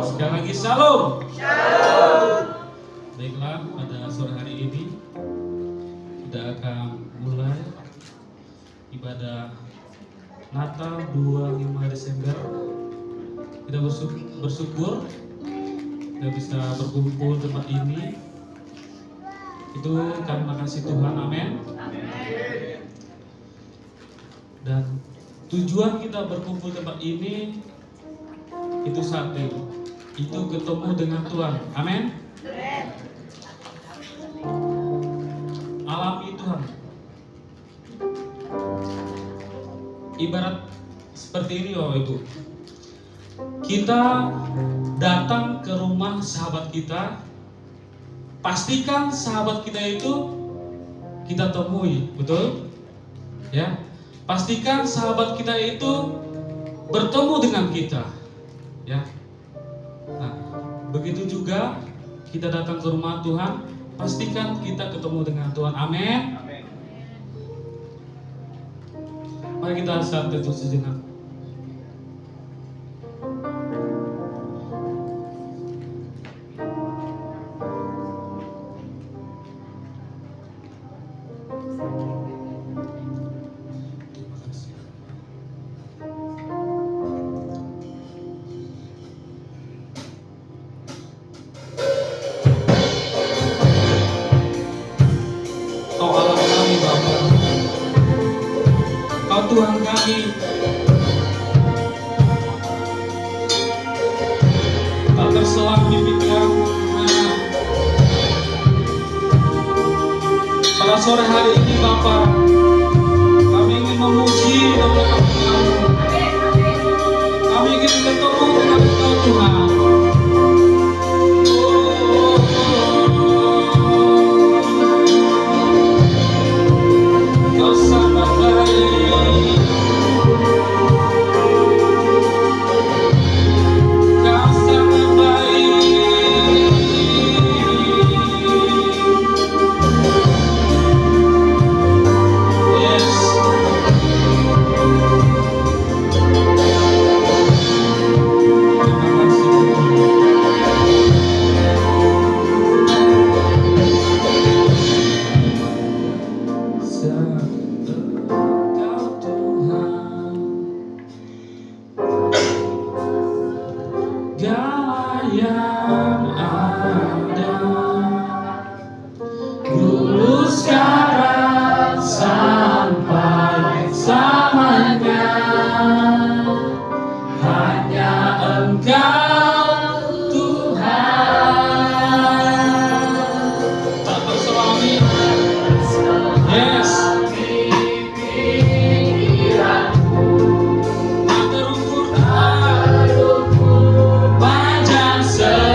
Sekali lagi shalom. Baiklah, pada sore hari ini kita akan mulai ibadah Natal 25 Desember. Kita bersyukur kita bisa berkumpul di tempat ini. Itu karena kasih Tuhan, amin. Dan tujuan kita berkumpul di tempat ini itu satu, itu ketemu dengan Tuhan, amin. Alami Tuhan. Ibarat seperti ini Bapak Ibu. Kita datang ke rumah sahabat kita, pastikan sahabat kita itu kita temui, betul? Ya. Pastikan sahabat kita itu bertemu dengan kita. Ya. Nah, begitu juga kita datang ke rumah Tuhan, pastikan kita ketemu dengan Tuhan. Amin. Mari kita saat teduh sejenak. Tuhan kami, tak terselang di pikiran Tuhan. Pada sore hari ini Bapa, kami ingin memuji dan memuliakan-Mu. Kami ingin bertemu dengan Engkau Tuhan. Kau sangat baik. Panjang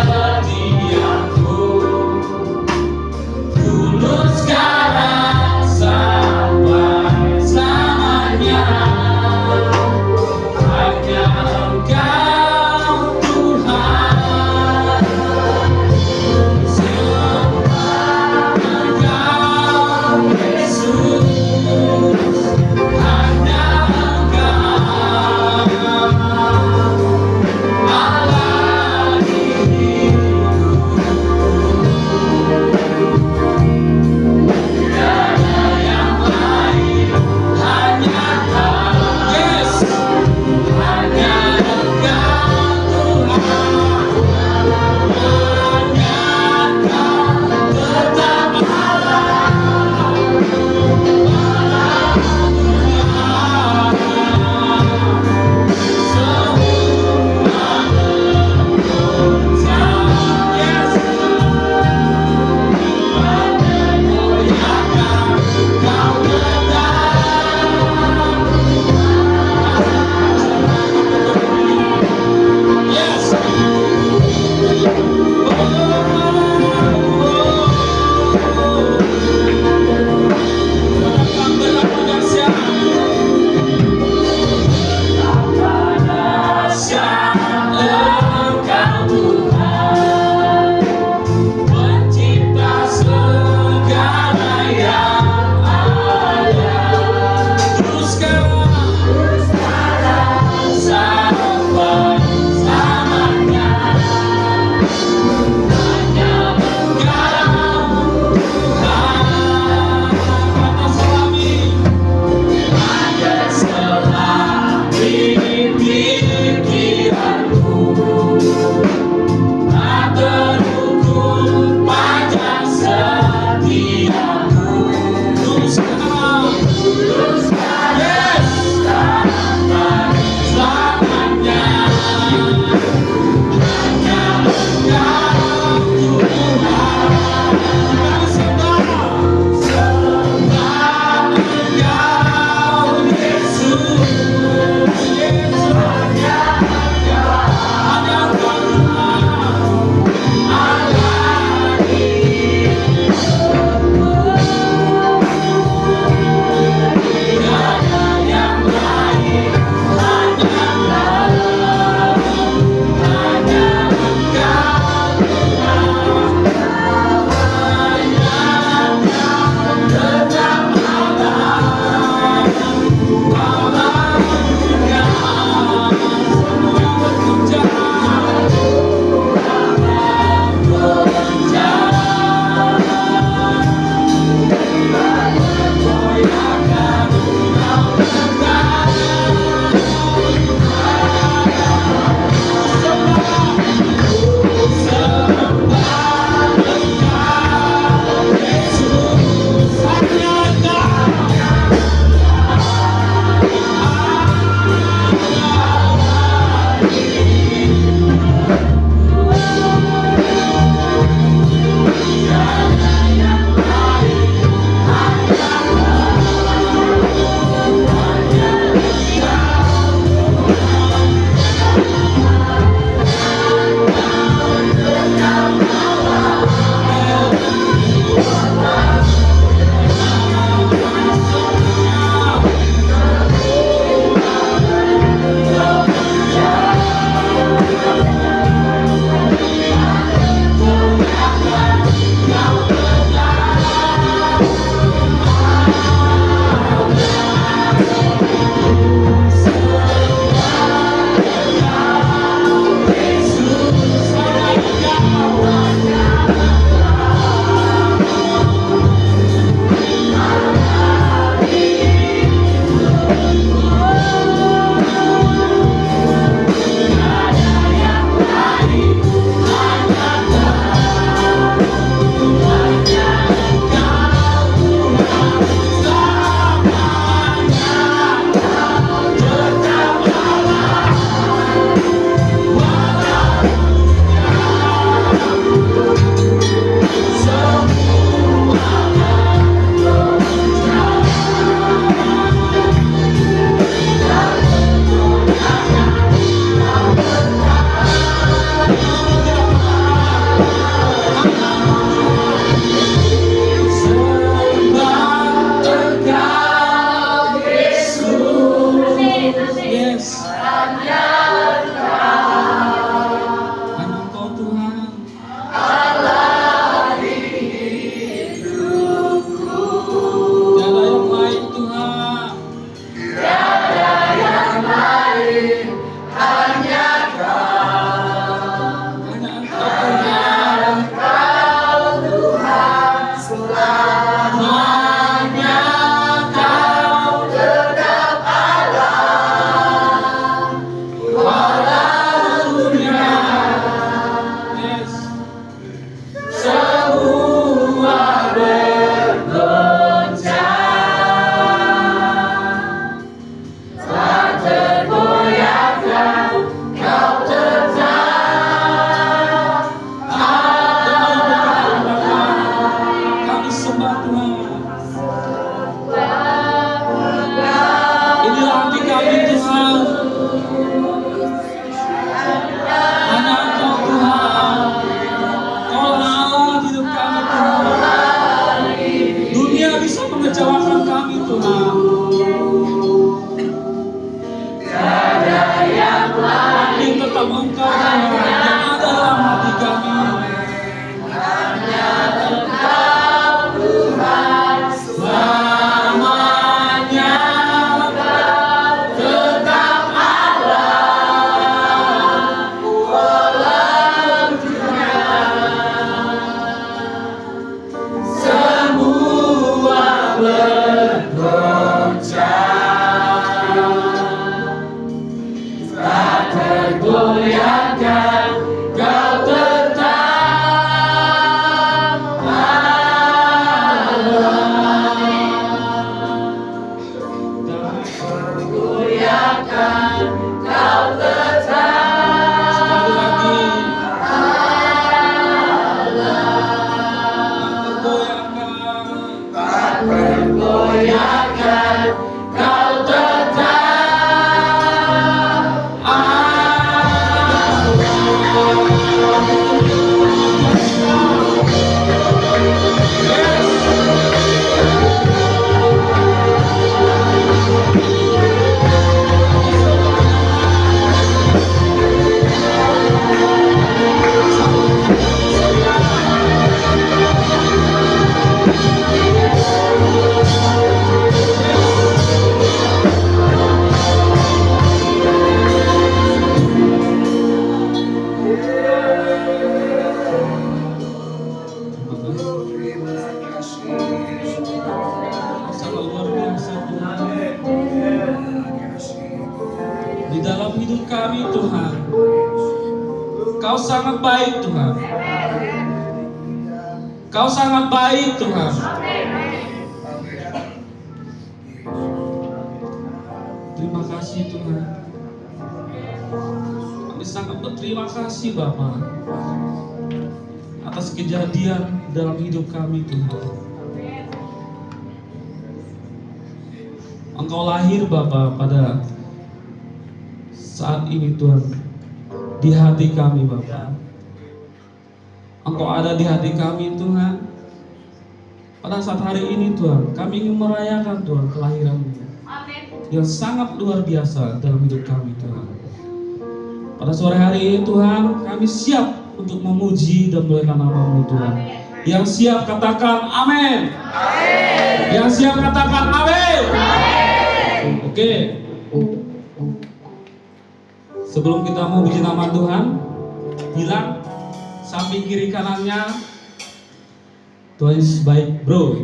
Kau sangat baik Tuhan. Kau sangat baik Tuhan. Terima kasih Tuhan. Kami sangat berterima kasih Bapa atas kejadian dalam hidup kami Tuhan. Engkau lahir Bapa pada saat ini Tuhan, di hati kami Bapa. Engkau ada di hati kami Tuhan. Pada saat hari ini Tuhan, kami ingin merayakan Tuhan kelahiran-Mu yang sangat luar biasa dalam hidup kami Tuhan. Pada sore hari ini Tuhan, kami siap untuk memuji dan memuliakan nama-Mu Tuhan. Yang siap katakan amin. Yang siap katakan amin. Oke. Sebelum kita memuji nama Tuhan, bilang samping kiri kanannya, Tuhan Yesus baik bro.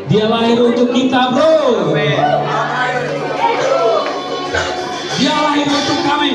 Dia lahir untuk kita bro. Dia lahir untuk kami.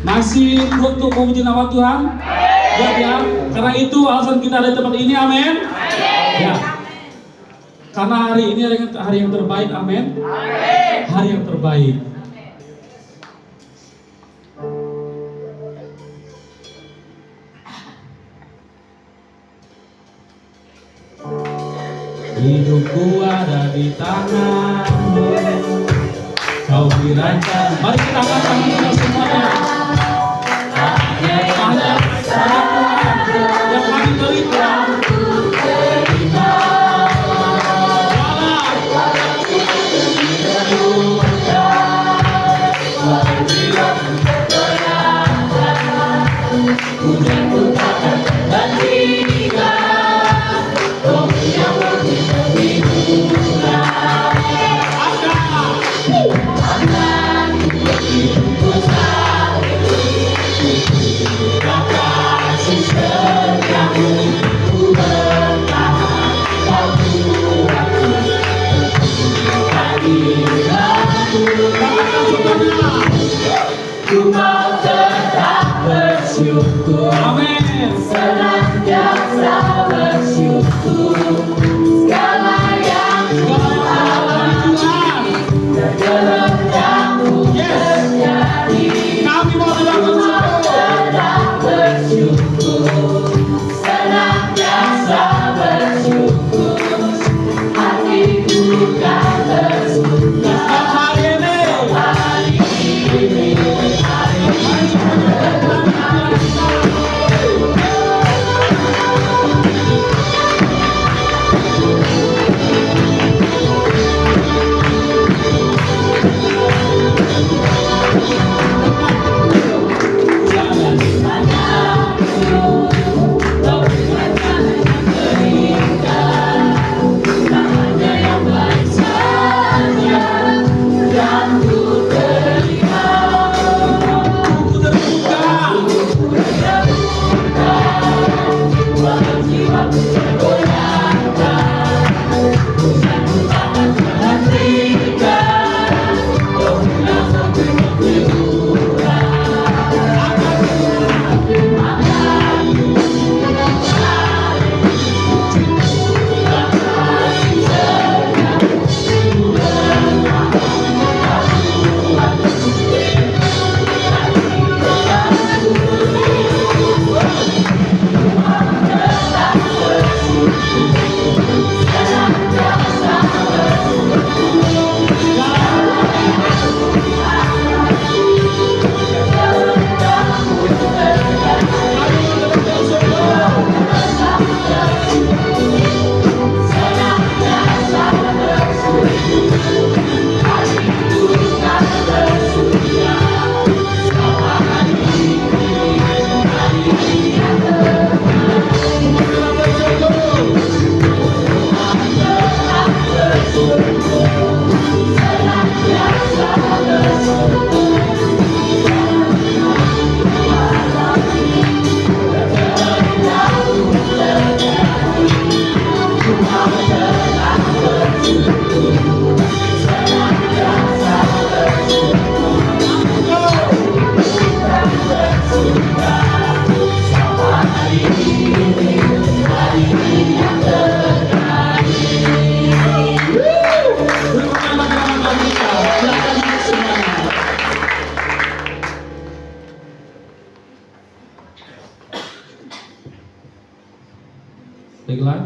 Masih untuk memuji nama Tuhan? Ya. Karena itu alasan kita ada di tempat ini, amin. Ya. Karena hari ini hari yang terbaik, amin. Hari yang terbaik. hidupku ada di tanganmu. Kau berikan. Mari kita angkat tangan kita semuanya. Hanya yang kami terima. Ku mau tetap bersyukur, Amin. senantiasa bersyukur. Segala yang dalam yang terjadi, Kami mau tetap bersyukur, senantiasa bersyukur. Hatiku kan tersuka hari ini. Baiklah,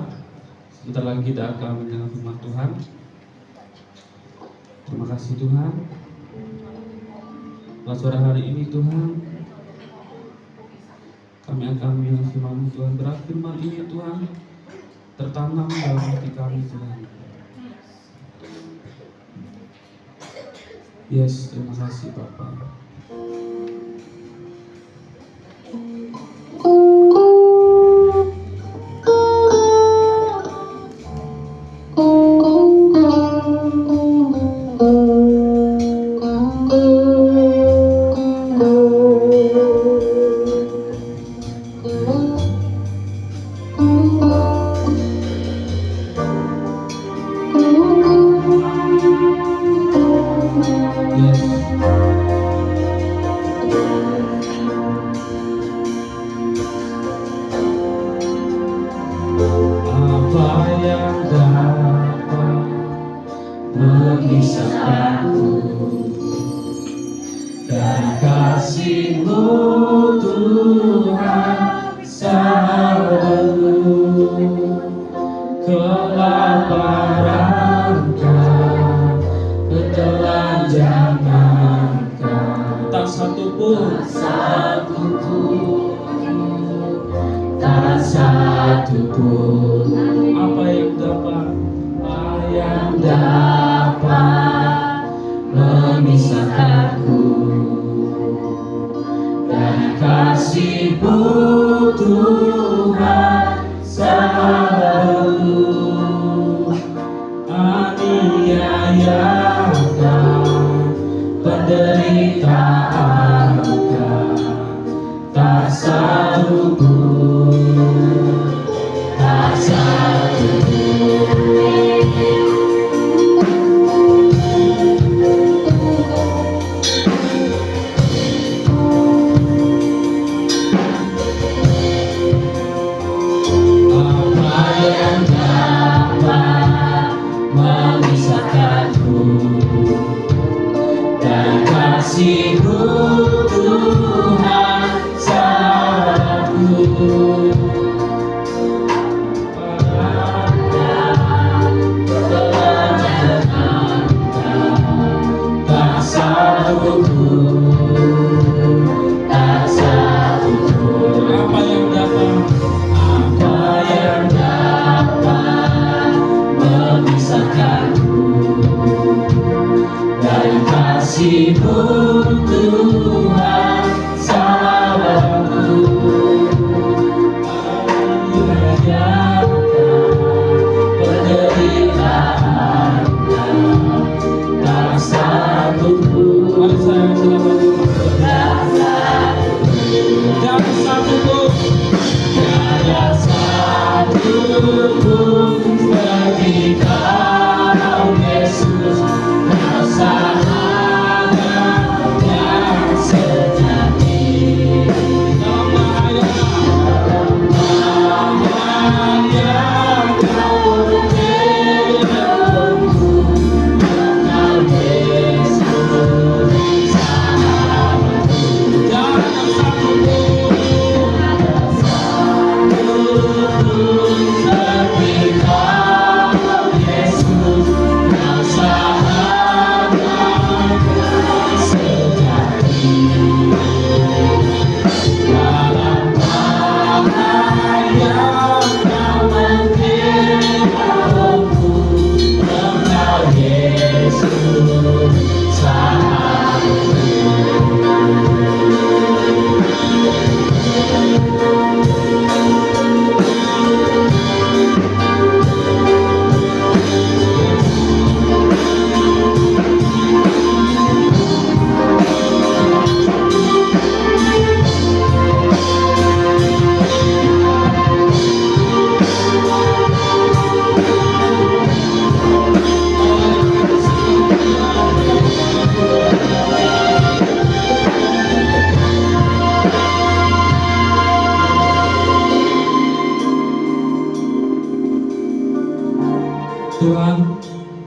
sebentar lagi kita akan mendengar firman Tuhan. Terima kasih Tuhan. Pada sore hari ini Tuhan, kami akan mendengar firman Tuhan. Berat firman ini Tuhan tertanam dalam hati kami Tuhan. Yes, terima kasih Bapak. Kelaparan pun tak satu pun apa yang dapat memisahkanku dari kasih-Mu Tuhan sahabatku. Aniayakan penderitaankan tak satu pun, tak satu apa yang dapat memisahkanku dari kasih-Mu Tuhan sahabatku. Tak satu pun, tak satu pun apa yang dapat memisahkanku dari kasih-Mu Tuhan sahabatku. Aniayakan penderitaan tak satu pun. Mari saya silakan. Jangan satu pun. Tiada satu pun bagi Kau Yesus, Kau sahabat yang sejati. Dalam bahaya Kau membelenggu, Kau Yesus sahabatku. jangan satu pun. Bagi Kau Yesus, Kau sahabat sejati. Dalam bahaya Kau membelenggu, Engkau Yesus sahabatku. Tuhan,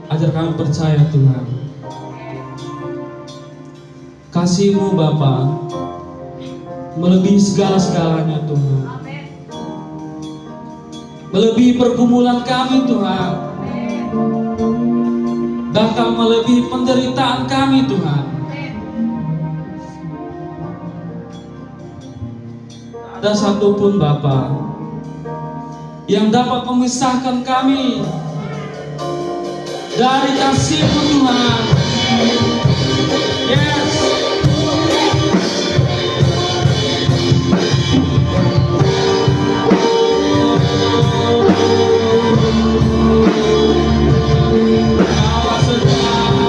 ajar kami percaya Tuhan. Kasih-Mu Bapa melebihi segala-segalanya Tuhan. Melebihi pergumulan kami Tuhan. Bahkan melebihi penderitaan kami Tuhan. Tak ada satupun Bapa yang dapat memisahkan kami dari kasih-Mu Tuhan. Yes. Kau segalanya.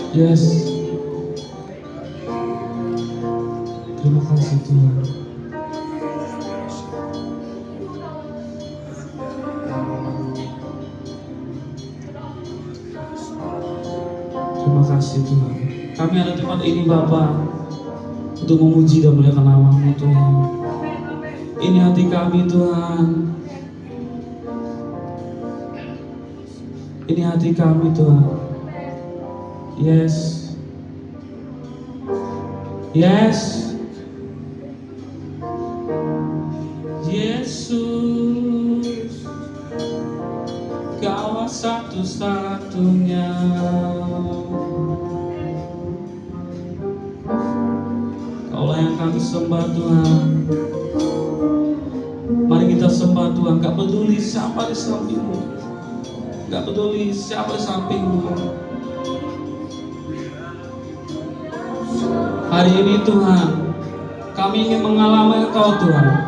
Yes. Terima kasih Tuhan. Terima kasih Tuhan. Kami ada tempat ini Bapa untuk memuji dan memuliakan nama-Mu Tuhan. Ini hati kami Tuhan. Ini hati kami Tuhan. Yes. Yes. Yesus, Kau satu-satunya. Kaulah yang kami sembah Tuhan. Mari kita sembah Tuhan. Gak peduli siapa di sampingmu, gak peduli siapa di sampingmu. Hari ini Tuhan, kami ingin mengalami Engkau Tuhan.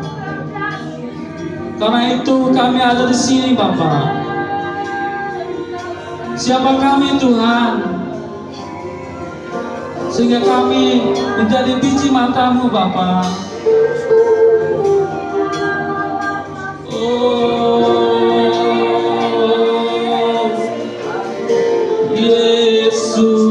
Karena itu kami ada di sini Bapa. Siapa kami Tuhan, sehingga kami menjadi biji mata-Mu Bapa. Oh Yesus,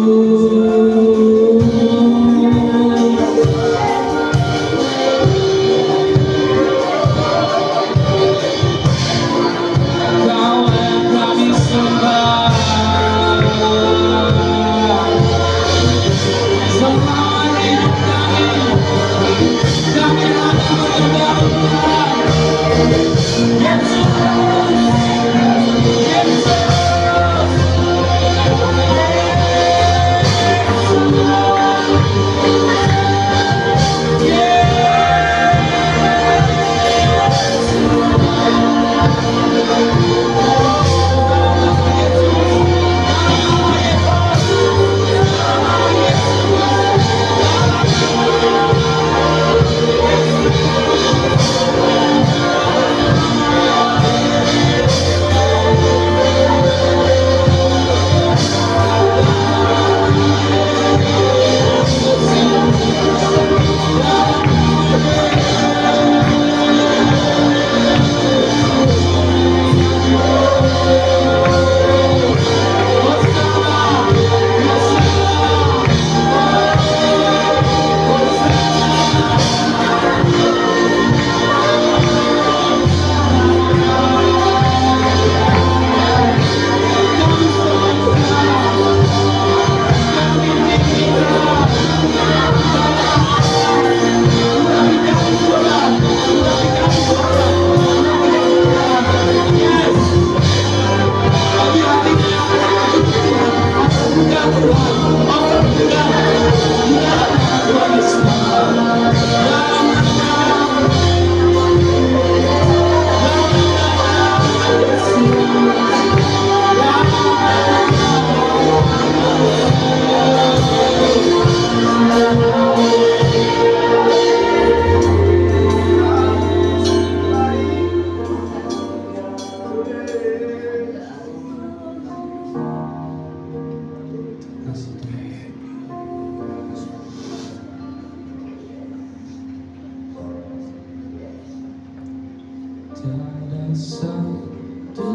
tiada satu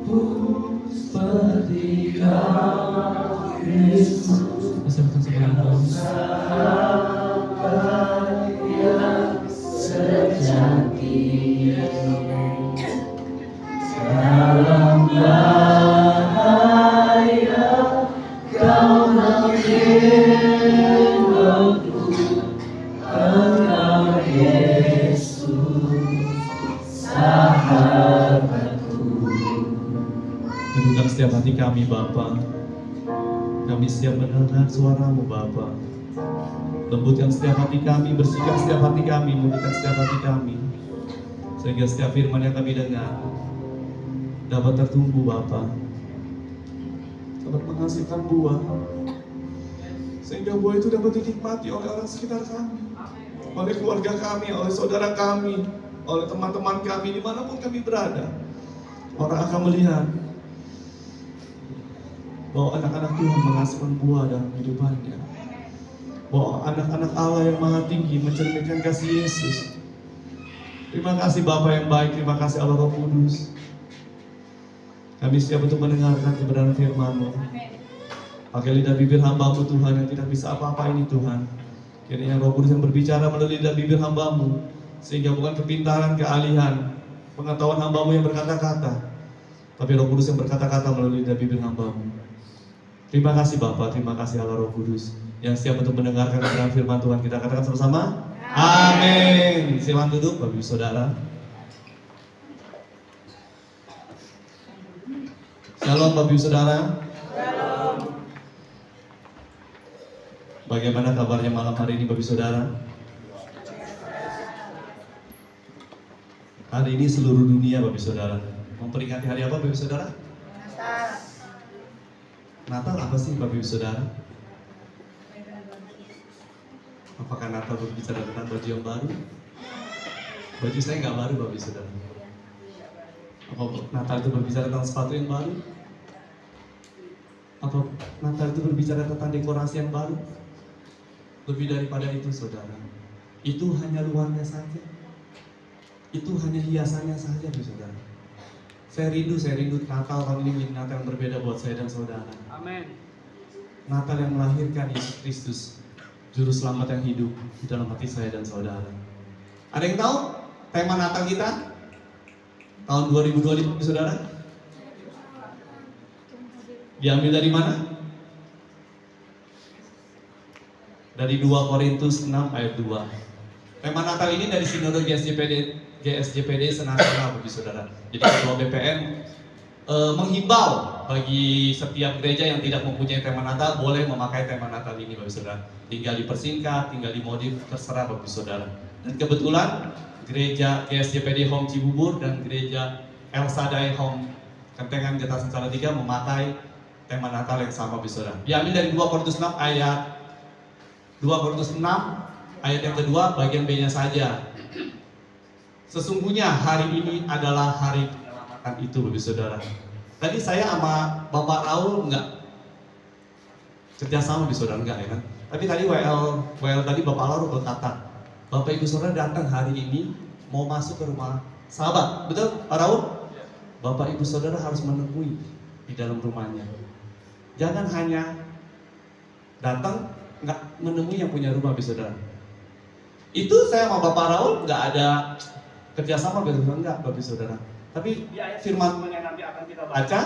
pun seperti Kau Yesus. Masih sebelah yang sejati, dalam bahaya Kau menghiburku, Engkau Yesus, sahabatku. Teguhkan setiap hati kami Bapa. Kami siap mendengar suara-Mu Bapa. Lembutkan setiap hati kami, bersihkan setiap hati kami, murnikan setiap hati kami, sehingga setiap firman yang kami dengar dapat tertumbuh Bapa, dapat menghasilkan buah, sehingga buah itu dapat dinikmati oleh orang sekitar kami, oleh keluarga kami, oleh saudara kami, oleh teman-teman kami, dimanapun kami berada. Orang akan melihat bahwa anak-anak Tuhan menghasilkan buah dalam kehidupannya, bahwa anak-anak Allah yang maha tinggi mencerminkan kasih Yesus. Terima kasih Bapa yang baik, terima kasih Allah Roh Kudus. Kami siap untuk mendengarkan kebenaran firman-Mu. Pakai lidah bibir hamba-Mu Tuhan yang tidak bisa apa-apa ini Tuhan. Kiranya Roh Kudus yang berbicara melalui lidah bibir hamba-Mu, sehingga bukan kepintaran, keahlian, pengetahuan hamba-Mu yang berkata-kata, tapi Roh Kudus yang berkata-kata melalui lidah bibir hamba-Mu. Terima kasih Bapa, terima kasih Allah Roh Kudus yang siap untuk mendengarkan kebenaran firman Tuhan. Kita katakan sama-sama, amin. Silakan duduk Bapak Ibu Saudara. Shalom Bapak Ibu Saudara. Bagaimana kabarnya malam hari ini Bapak Ibu Saudara? Hari ini seluruh dunia Bapak Ibu Saudara memperingati hari apa Bapak Ibu Saudara? Natal apa sih Bapak Ibu Saudara? Apakah Natal berbicara tentang baju yang baru? Baju saya nggak baru Bapak Ibu Saudara. Apa Natal itu berbicara tentang sepatu yang baru? Apa Natal itu berbicara tentang dekorasi yang baru? Lebih daripada itu Saudara, itu hanya luarnya saja. Itu hanya hiasannya saja Bapak Saudara. Saya rindu Natal tahun ini menjadi Natal yang berbeda buat saya dan saudara. Amin. Natal yang melahirkan Yesus Kristus, Juru Selamat yang hidup di dalam hati saya dan saudara. Ada yang tahu tema Natal kita tahun 2025 Saudara? Diambil dari mana? Dari 2 Korintus 6 ayat 2. Tema Natal ini dari Sinode GSJPD Senasional Bapak Saudara. Jadi Ketua BPN menghimbau bagi setiap gereja yang tidak mempunyai tema Natal boleh memakai tema Natal ini Bapak Saudara. Tinggal dipersingkat, tinggal dimodif, terserah Bapak Saudara. Dan kebetulan gereja GSJPD Home Cibubur dan gereja El Shaddai Home Kentengan Getasan Salatiga memakai tema Natal yang sama Bapak Saudara. Diambil dari 2 Korintus 6 ayat 2 Korintus 6 ayat yang kedua bagian B-nya saja. Sesungguhnya hari ini adalah hari penyelamatan itu Bapak Saudara. Tadi saya sama Bapak Raul enggak kerjasama Bapak Saudara enggak ya kan? Tapi tadi WL tadi Bapak Raul berkata, Bapak Ibu Saudara datang hari ini mau masuk ke rumah sahabat, betul Pak Raul? Bapak Ibu Saudara harus menemui di dalam rumahnya. Jangan hanya datang enggak menemui yang punya rumah Bapak Saudara. Itu saya sama Bapak Raul enggak ada kerjasama enggak Bapak Saudara. Tapi di ayat firman yang nanti akan kita baca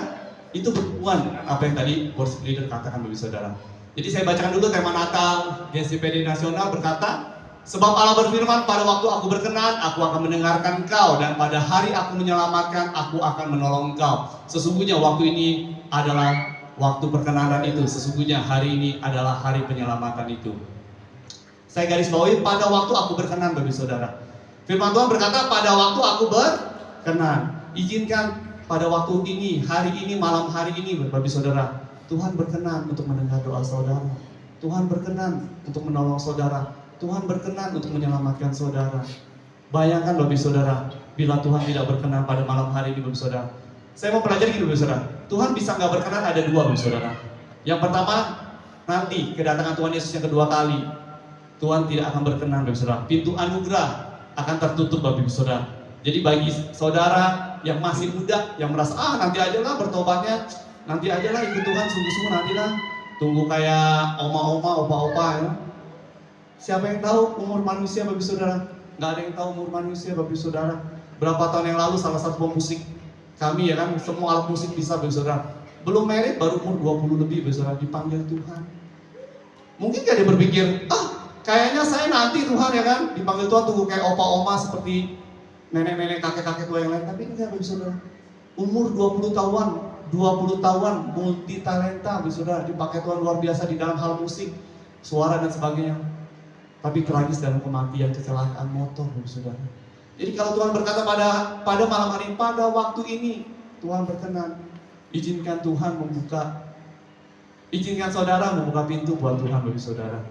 itu berhubungan dengan apa yang tadi worship leader katakan Bapak Saudara. Jadi saya bacakan dulu tema Natal GSJPD Nasional berkata, sebab Allah berfirman, pada waktu aku berkenan, aku akan mendengarkan engkau, dan pada hari aku menyelamatkan, aku akan menolong engkau. Sesungguhnya waktu ini adalah waktu perkenanan itu, sesungguhnya hari ini adalah hari penyelamatan itu. Saya garis bawahi pada waktu aku berkenan Bapak Saudara. Firman Tuhan berkata pada waktu aku berkenan. Izinkan pada waktu ini, hari ini, malam hari ini Bapak Saudara, Tuhan berkenan untuk mendengar doa saudara. Tuhan berkenan untuk menolong saudara. Tuhan berkenan untuk menyelamatkan saudara. Bayangkan Bapak Saudara, bila Tuhan tidak berkenan pada malam hari ini Bapak Saudara. Saya mau pelajari Bapak Saudara. Tuhan bisa nggak berkenan ada dua Bapak Saudara. Yang pertama, nanti kedatangan Tuhan Yesus yang kedua kali. Tuhan tidak akan berkenan Bapak Saudara. Pintu anugerah akan tertutup Bapak Saudara. Jadi bagi saudara yang masih muda, yang merasa nanti aja lah bertobatnya, nanti aja lah ikut Tuhan sungguh-sungguh nanti lah, tunggu kayak oma-oma, opa-opa ya. Siapa yang tahu umur manusia Bapak Saudara? Nggak ada yang tahu umur manusia Bapak Saudara. Berapa tahun yang lalu salah satu pemusik kami ya kan, semua alat musik bisa Bapak Saudara. Belum merit baru umur 20 lebih Bapak Saudara dipanggil Tuhan. Mungkin gak dia berpikir, kayaknya saya nanti Tuhan ya kan, dipanggil Tuhan tunggu kayak opa-oma seperti nenek-nenek, kakek-kakek tua yang lain. Tapi enggak Bapak Saudara. Umur 20 tahun multi talenta Bapak Saudara, dipakai Tuhan luar biasa di dalam hal musik, suara dan sebagainya. Tapi tragis dalam kematian, kecelakaan motor Bapak Saudara. Jadi kalau Tuhan berkata pada malam hari, pada waktu ini Tuhan berkenan, izinkan Tuhan izinkan saudara membuka pintu buat Tuhan Bapak Saudara.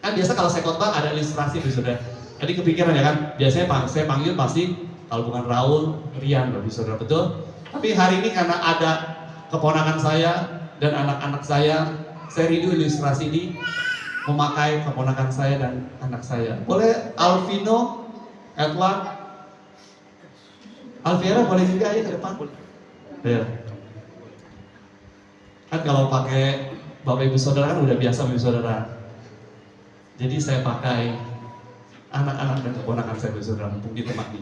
Kan biasa kalau saya khotbah ada ilustrasi Bapak Saudara. Jadi kepikiran ya kan, biasanya saya panggil pasti kalau bukan Raul, Rian Bapak Saudara, betul? Tapi hari ini karena ada keponakan saya dan anak-anak saya rindu ilustrasi ini memakai keponakan saya dan anak saya. Boleh Alvino, Edward, Alviera boleh juga ya ke depan. Ya. Kan kalau pakai Bapak Ibu Saudara kan udah biasa Bapak Ibu Saudara. Jadi saya pakai anak-anak dan keponakan saya Bapak Ibu Saudara mumpung ditemani.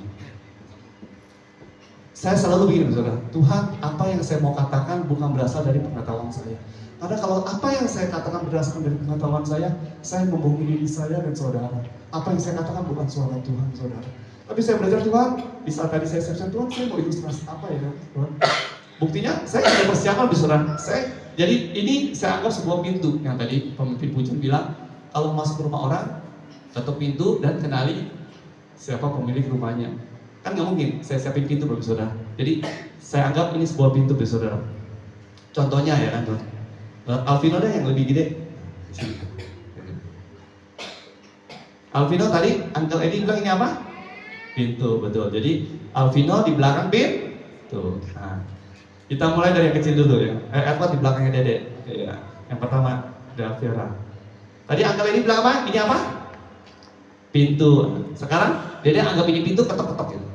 Saya selalu begini Saudara, Tuhan apa yang saya mau katakan bukan berasal dari pengetahuan saya. Karena kalau apa yang saya katakan berdasarkan dari pengetahuan saya membohongi diri saya dan saudara. Apa yang saya katakan bukan suara Tuhan Saudara. Tapi saya belajar Tuhan, di saat tadi saya siapkan Tuhan, saya mau ilustrasi apa ya Tuhan. Buktinya saya ada persiapan Saudara. Jadi ini saya anggap sebuah pintu yang tadi pemimpin pujian bilang, kalau masuk ke rumah orang, ketuk pintu dan kenali siapa pemilik rumahnya. Kan nggak mungkin saya siapin pintu Bapak Saudara. Jadi saya anggap ini sebuah pintu Bapak Saudara. Contohnya ya kan Tuhan. Alvino ada yang lebih gede. Alvino tadi Uncle Eddie bilang ini apa? Pintu, betul. Jadi Alvino di belakang pintu. Nah, kita mulai dari yang kecil dulu ya. Edward di belakangnya Dede. Ya. Yang pertama ada Alviera. Tadi Uncle Eddie bilang apa? Ini apa? Pintu. Sekarang Dede anggap ini pintu, ketok-ketok gitu.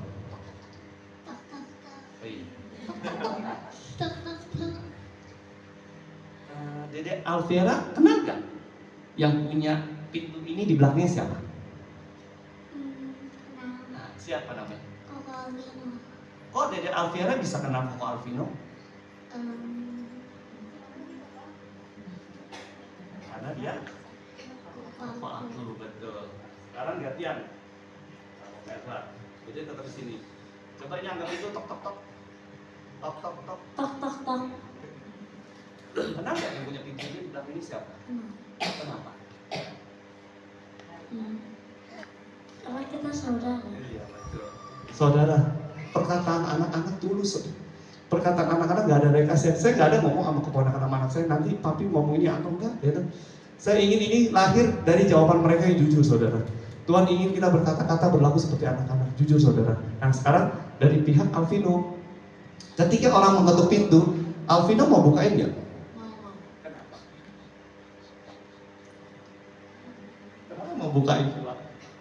Dede Alviera kenal nggak? Yang punya pintu ini di belakangnya siapa? Nah, siapa namanya? Koko Alvino. Oh, Dede Alviera bisa kenal Koko Alvino? Karena dia Koko aku, betul. Sekarang gantian. Edward, jadi tetap di sini. Coba ini anggap itu tok tok tok. Tok tok tok. Tok tok tok. Kenal nggak yang punya pintu ini di belakang ini siapa? Kenapa? Karena kita saudara. Iya, betul. Saudara, perkataan anak-anak tulus. Perkataan anak-anak nggak ada rekayasa. Saya nggak ada ngomong sama keponakan anak saya nanti papi ngomong ini atau enggak, ya kan? Saya ingin ini lahir dari jawaban mereka yang jujur, saudara. Tuhan ingin kita berkata-kata berlaku seperti anak-anak, jujur, saudara. Nah, sekarang dari pihak Alvino, ketika orang mengetuk pintu, Alvino mau bukain nggak? Kenapa? Kenapa mau bukain?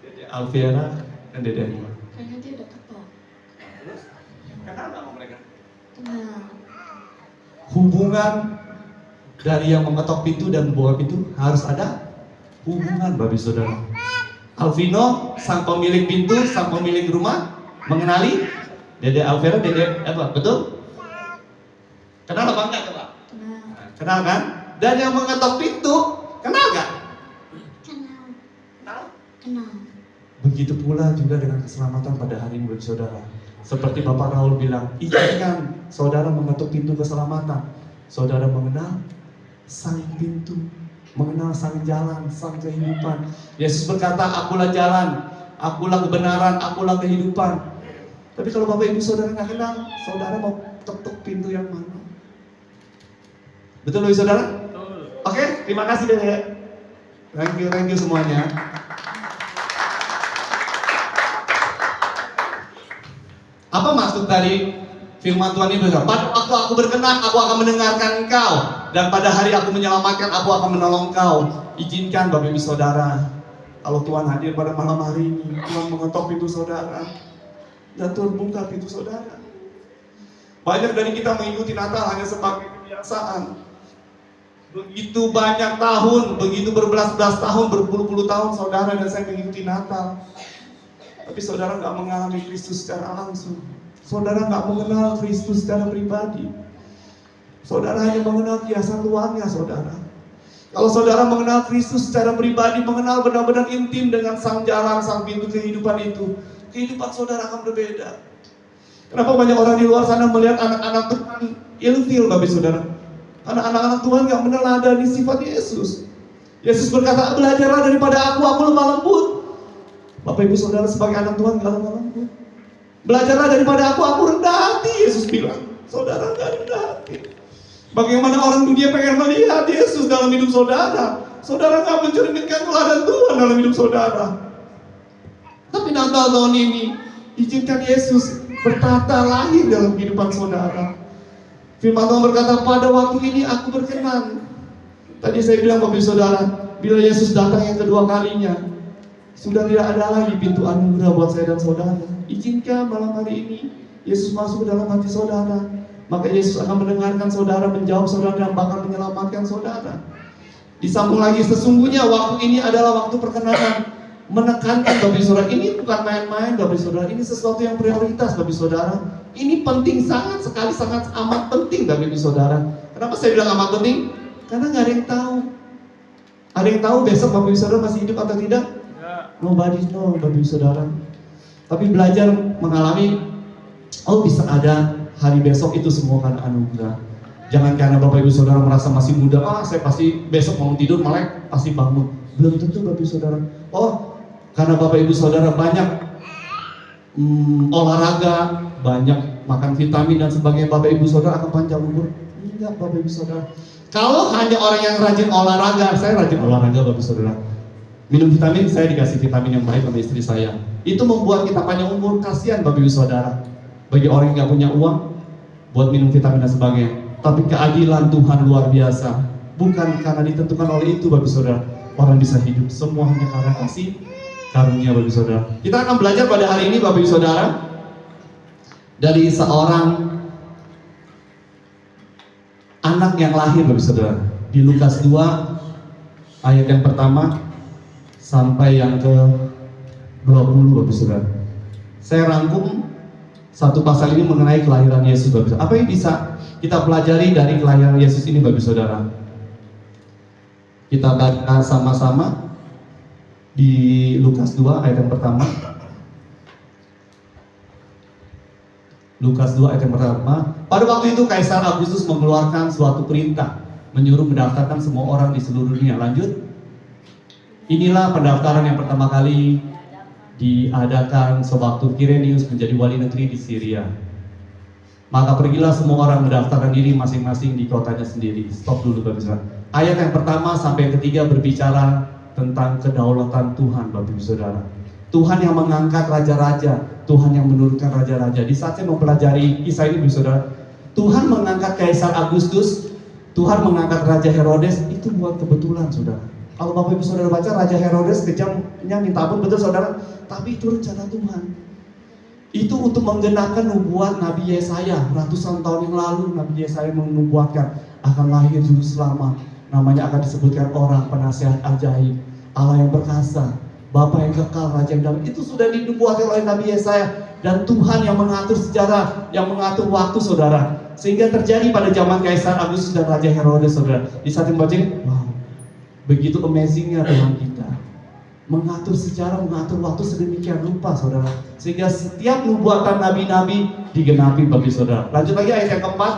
Dede Alviera dan Dede Anima. Karena dia udah ketok. Terus, kenal nggak sama mereka? Kenal. Hubungan dari yang mengetok pintu dan membuka pintu harus ada hubungan, Bapak Saudara. Alvino, sang pemilik pintu, sang pemilik rumah, mengenali Dede Alviera, Dede Edward, betul? Kenal apa enggak coba? Kenal. Kenal kan? Dan yang mengetok pintu, kenal nggak? Kenal. Kenal. Kenal. Begitu pula juga dengan keselamatan pada hari ini, Bapak Saudara. Seperti Bapak Raul bilang, izinkan saudara mengetuk pintu keselamatan. Saudara mengenal sang pintu, mengenal sang jalan, sang kehidupan. Yesus berkata, akulah jalan, akulah kebenaran, akulah kehidupan. Tapi kalau Bapak Ibu Saudara nggak kenal, saudara mau ketuk pintu yang mana? Betul Bapak Saudara? Betul. Oke, terima kasih Dede. Thank you semuanya. Apa maksud dari firman Tuhan ini? Pada waktu aku berkenan, aku akan mendengarkan engkau. Dan pada hari aku menyelamatkan, aku akan menolong engkau. Izinkan Bapak Ibu Saudara, kalau Tuhan hadir pada malam hari ini, Tuhan mengetok pintu saudara. Dan Tuhan buka pintu saudara. Banyak dari kita mengikuti Natal hanya sebagai kebiasaan. Begitu banyak tahun, begitu berbelas-belas tahun, berpuluh-puluh tahun saudara dan saya mengikuti Natal. Tapi saudara nggak mengalami Kristus secara langsung. Saudara nggak mengenal Kristus secara pribadi. Saudara hanya mengenal kiasan luarnya, saudara. Kalau saudara mengenal Kristus secara pribadi, mengenal benar-benar intim dengan sang jalan, sang pintu kehidupan itu, kehidupan saudara akan berbeda. Kenapa banyak orang di luar sana melihat anak-anak Tuhan ilfil, Bapak Saudara? Karena anak-anak Tuhan nggak meneladani sifat Yesus. Yesus berkata, belajarlah daripada aku lemah lembut. Bapak Ibu Saudara sebagai anak Tuhan nggak lemah lembut. Belajarlah daripada aku rendah hati, Yesus bilang. Saudara nggak rendah hati. Bagaimana orang dunia pengen melihat Yesus dalam hidup saudara. Saudara nggak mencerminkan teladan Tuhan dalam hidup saudara. Tapi Natal tahun ini, izinkan Yesus bertata lahir dalam kehidupan saudara. Firman Tuhan berkata, pada waktu ini aku berkenan. Tadi saya bilang Bapak Ibu Saudara, bila Yesus datang yang kedua kalinya, sudah tidak ada lagi pintu anugerah buat saya dan saudara. Izinkan malam hari ini Yesus masuk ke dalam hati saudara. Maka Yesus akan mendengarkan saudara, menjawab saudara, dan bahkan menyelamatkan saudara. Disambung lagi, sesungguhnya waktu ini adalah waktu perkenanan. Menekankan Bapak Ibu Saudara, ini bukan main-main Bapak Ibu Saudara, ini sesuatu yang prioritas Bapak Ibu Saudara. Ini penting sangat sekali, sangat amat penting Bapak Ibu Saudara. Kenapa saya bilang amat penting? Karena nggak ada yang tahu. Ada yang tahu besok Bapak Ibu Saudara masih hidup atau tidak? Nobody know Bapak Ibu Saudara. Tapi belajar mengalami, oh bisa ada hari besok itu semua karena anugerah. Jangan karena Bapak Ibu Saudara merasa masih muda, saya pasti besok mau tidur melek pasti bangun. Belum tentu Bapak Ibu Saudara. Oh, karena Bapak Ibu Saudara banyak olahraga, banyak makan vitamin dan sebagainya, Bapak Ibu Saudara akan panjang umur. Enggak Bapak Ibu Saudara. Kalau hanya orang yang rajin olahraga, saya rajin olahraga Bapak Ibu Saudara. Minum vitamin, saya dikasih vitamin yang baik sama istri saya. Itu membuat kita panjang umur. Kasihan Bapak Ibu Saudara. Bagi orang yang nggak punya uang buat minum vitamin dan sebagainya. Tapi keadilan Tuhan luar biasa. Bukan karena ditentukan oleh itu Bapak Ibu Saudara, orang bisa hidup. Semua hanya karena kasih karunia Bapak Ibu Saudara. Kita akan belajar pada hari ini Bapak Ibu Saudara dari seorang anak yang lahir Bapak Ibu Saudara. Di Lukas 2 ayat yang pertama sampai yang ke 20 Bapak Ibu Saudara. Saya rangkum satu pasal ini mengenai kelahiran Yesus Bapak Ibu Saudara. Apa yang bisa kita pelajari dari kelahiran Yesus ini Bapak Ibu Saudara? Kita baca sama-sama di Lukas 2 ayat yang pertama. Lukas 2 ayat yang pertama. Pada waktu itu Kaisar Agustus mengeluarkan suatu perintah, menyuruh mendaftarkan semua orang di seluruh dunia. Lanjut. Inilah pendaftaran yang pertama kali diadakan sewaktu Kirenius menjadi wali negeri di Syria. Maka pergilah semua orang mendaftarkan diri masing-masing di kotanya sendiri. Stop dulu Bapak Ibu. Ayat yang pertama sampai yang ketiga berbicara tentang kedaulatan Tuhan Bapak Ibu Saudara. Tuhan yang mengangkat raja-raja, Tuhan yang menurunkan raja-raja. Di saat saya mempelajari kisah ini Bapak Ibu Saudara, Tuhan mengangkat Kaisar Agustus, Tuhan mengangkat Raja Herodes, itu buat kebetulan Saudara. Kalau Bapak Ibu Saudara baca, Raja Herodes kejamnya minta ampun, betul Saudara, tapi itu rencana Tuhan. Itu untuk menggenapkan nubuat Nabi Yesaya. Ratusan tahun yang lalu Nabi Yesaya menubuatkan akan lahir juru selamat. Namanya akan disebutkan orang penasihat ajaib, Allah yang perkasa, Bapa yang kekal, Raja yang damai. Itu sudah dinubuatkan oleh Nabi Yesaya. Dan Tuhan yang mengatur sejarah, yang mengatur waktu Saudara. Sehingga terjadi pada zaman Kaisar Agustus dan Raja Herodes Saudara. Di saat yang baca ini, wow, begitu amazingnya Tuhan kita. Mengatur sejarah, mengatur waktu sedemikian rupa Saudara. Sehingga setiap nubuatan nabi-nabi digenapi bagi Saudara. Lanjut lagi ayat yang keempat.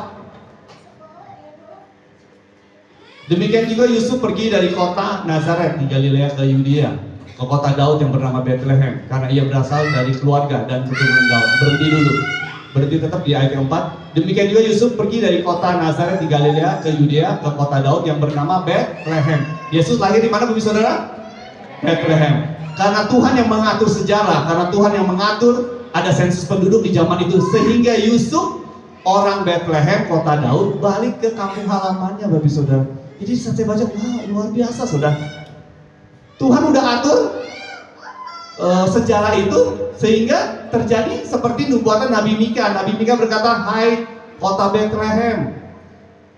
Demikian juga Yusuf pergi dari kota Nazaret di Galilea ke Yudea, ke kota Daud yang bernama Bethlehem, karena ia berasal dari keluarga dan keturunan Daud. Berhenti dulu. Berhenti tetap di ayat yang 4. Demikian juga Yusuf pergi dari kota Nazaret di Galilea ke Yudea, ke kota Daud yang bernama Bethlehem. Yesus lahir di mana Bapak Saudara? Bethlehem. Karena Tuhan yang mengatur sejarah, karena Tuhan yang mengatur ada sensus penduduk di zaman itu, sehingga Yusuf orang Bethlehem, kota Daud, balik ke kampung halamannya Bapak Saudara. Jadi saat saya baca, wah luar biasa Saudara. Tuhan udah atur sejarah itu sehingga terjadi seperti nubuatan Nabi Mika. Nabi Mika berkata, hai kota Bethlehem,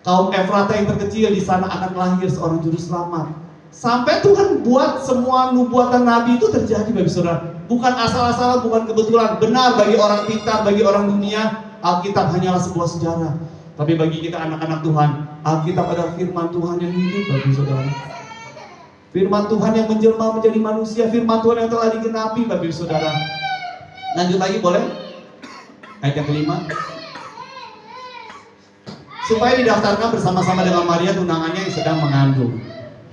kaum Efrata yang terkecil, di sana akan lahir seorang juru selamat. Sampai Tuhan buat semua nubuatan Nabi itu terjadi Bapak Saudara. Bukan asal-asalan, bukan kebetulan. Benar bagi orang pintar, bagi orang dunia, Alkitab hanyalah sebuah sejarah. Tapi bagi kita anak-anak Tuhan, Alkitab adalah firman Tuhan yang hidup Bapak Saudara. Firman Tuhan yang menjelma menjadi manusia, firman Tuhan yang telah digenapi Bapak Saudara. Lanjut lagi boleh? Ayat yang kelima. Supaya didaftarkan bersama-sama dengan Maria tunangannya yang sedang mengandung.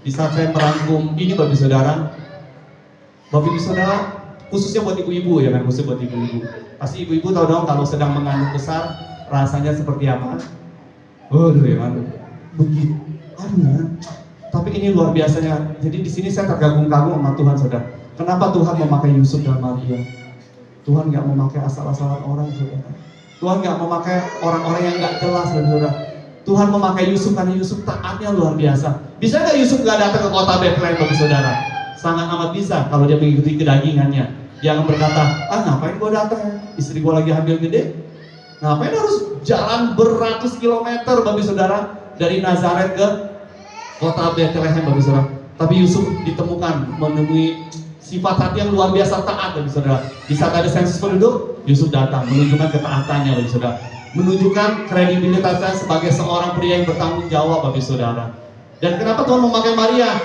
Di saat saya merangkum ini Bapak Saudara, khususnya buat ibu-ibu ya kan, khususnya buat ibu-ibu. Pasti ibu-ibu tahu dong kalau sedang mengandung besar rasanya seperti apa? Waduh ya kan, begitu. Aduh ya. Tapi ini luar biasanya. Jadi di sini saya terkagum-kagum sama Tuhan Saudara. Kenapa Tuhan memakai Yusuf dan Maria? Tuhan nggak memakai asal-asalan orang Saudara. Tuhan nggak memakai orang-orang yang nggak jelas, saudara. Tuhan memakai Yusuf karena Yusuf taatnya luar biasa. Bisa nggak Yusuf nggak datang ke kota Bethlehem, bagi saudara? Sangat amat bisa kalau dia mengikuti kedagingannya. Dia akan berkata, ngapain gua datang ya? Istri gua lagi hamil gede. Ngapain harus jalan beratus kilometer, bagi saudara, dari Nazaret ke kota Bethlehem, bagi saudara. Tapi Yusuf ditemukan menemui sifat hati yang luar biasa taat, bagi saudara. Di saat ada sensus penduduk, Yusuf datang menunjukkan ketaatannya, bagi saudara. Menunjukkan kredibilitasnya sebagai seorang pria yang bertanggung jawab, bagi saudara. Dan kenapa Tuhan memakai Maria?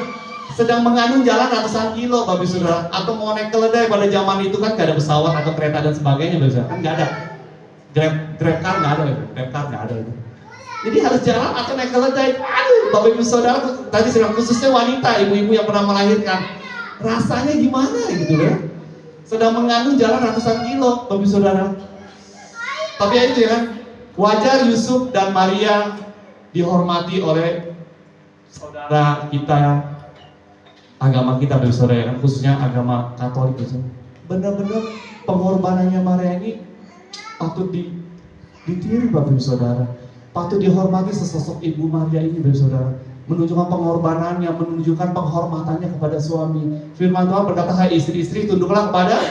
Sedang mengandung jalan ratusan kilo, bagi saudara. Atau mau naik keledai, pada zaman itu kan gak ada pesawat atau kereta dan sebagainya, bagi saudara. Kan gak ada. Grab car gak ada, Grab car gak ada. Jadi harus jalan atau naik keledai. Aduh, Bapak Ibu Saudara, tadi sedang khususnya wanita, ibu-ibu yang pernah melahirkan. Rasanya gimana gitu ya? Sedang mengandung jalan ratusan kilo, Bapak Ibu Saudara. Tapi ya itu ya kan, wajar Yusuf dan Maria dihormati oleh saudara kita, agama kita, Bapak Ibu Saudara, ya kan? Khususnya agama Katolik gitu. Benar-benar pengorbanannya Maria ini patut ditiru, Bapak Ibu Saudara. Patut dihormati sesosok Ibu Maria ini, Bapak Ibu Saudara. Menunjukkan pengorbanannya, menunjukkan penghormatannya kepada suami. Firman Tuhan berkata, hai istri-istri tunduklah kepada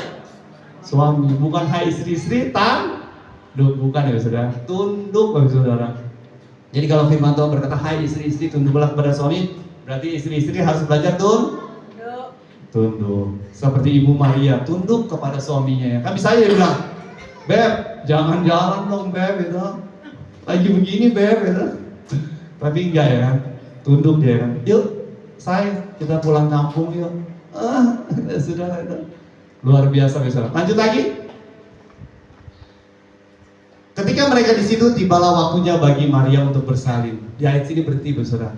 suami. Bukan hai istri-istri bukan ya saudara, tunduk, Bapak Saudara. Jadi kalau firman Tuhan berkata hai istri-istri tunduklah kepada suami, berarti istri-istri harus belajar tunduk. Seperti Ibu Maria tunduk kepada suaminya ya. Kan bisa ya bilang, Beb, jangan jalan dong Beb, gitu. Lagi begini Beb, gitu. Tapi enggak ya kan, tunduk dia kan. Yuk, say, kita pulang kampung yuk. Sudah itu luar biasa, saudara. Lanjut lagi. Ketika mereka di situ, tibalah waktunya bagi Maria untuk bersalin. Di ayat sini berhenti, saudara.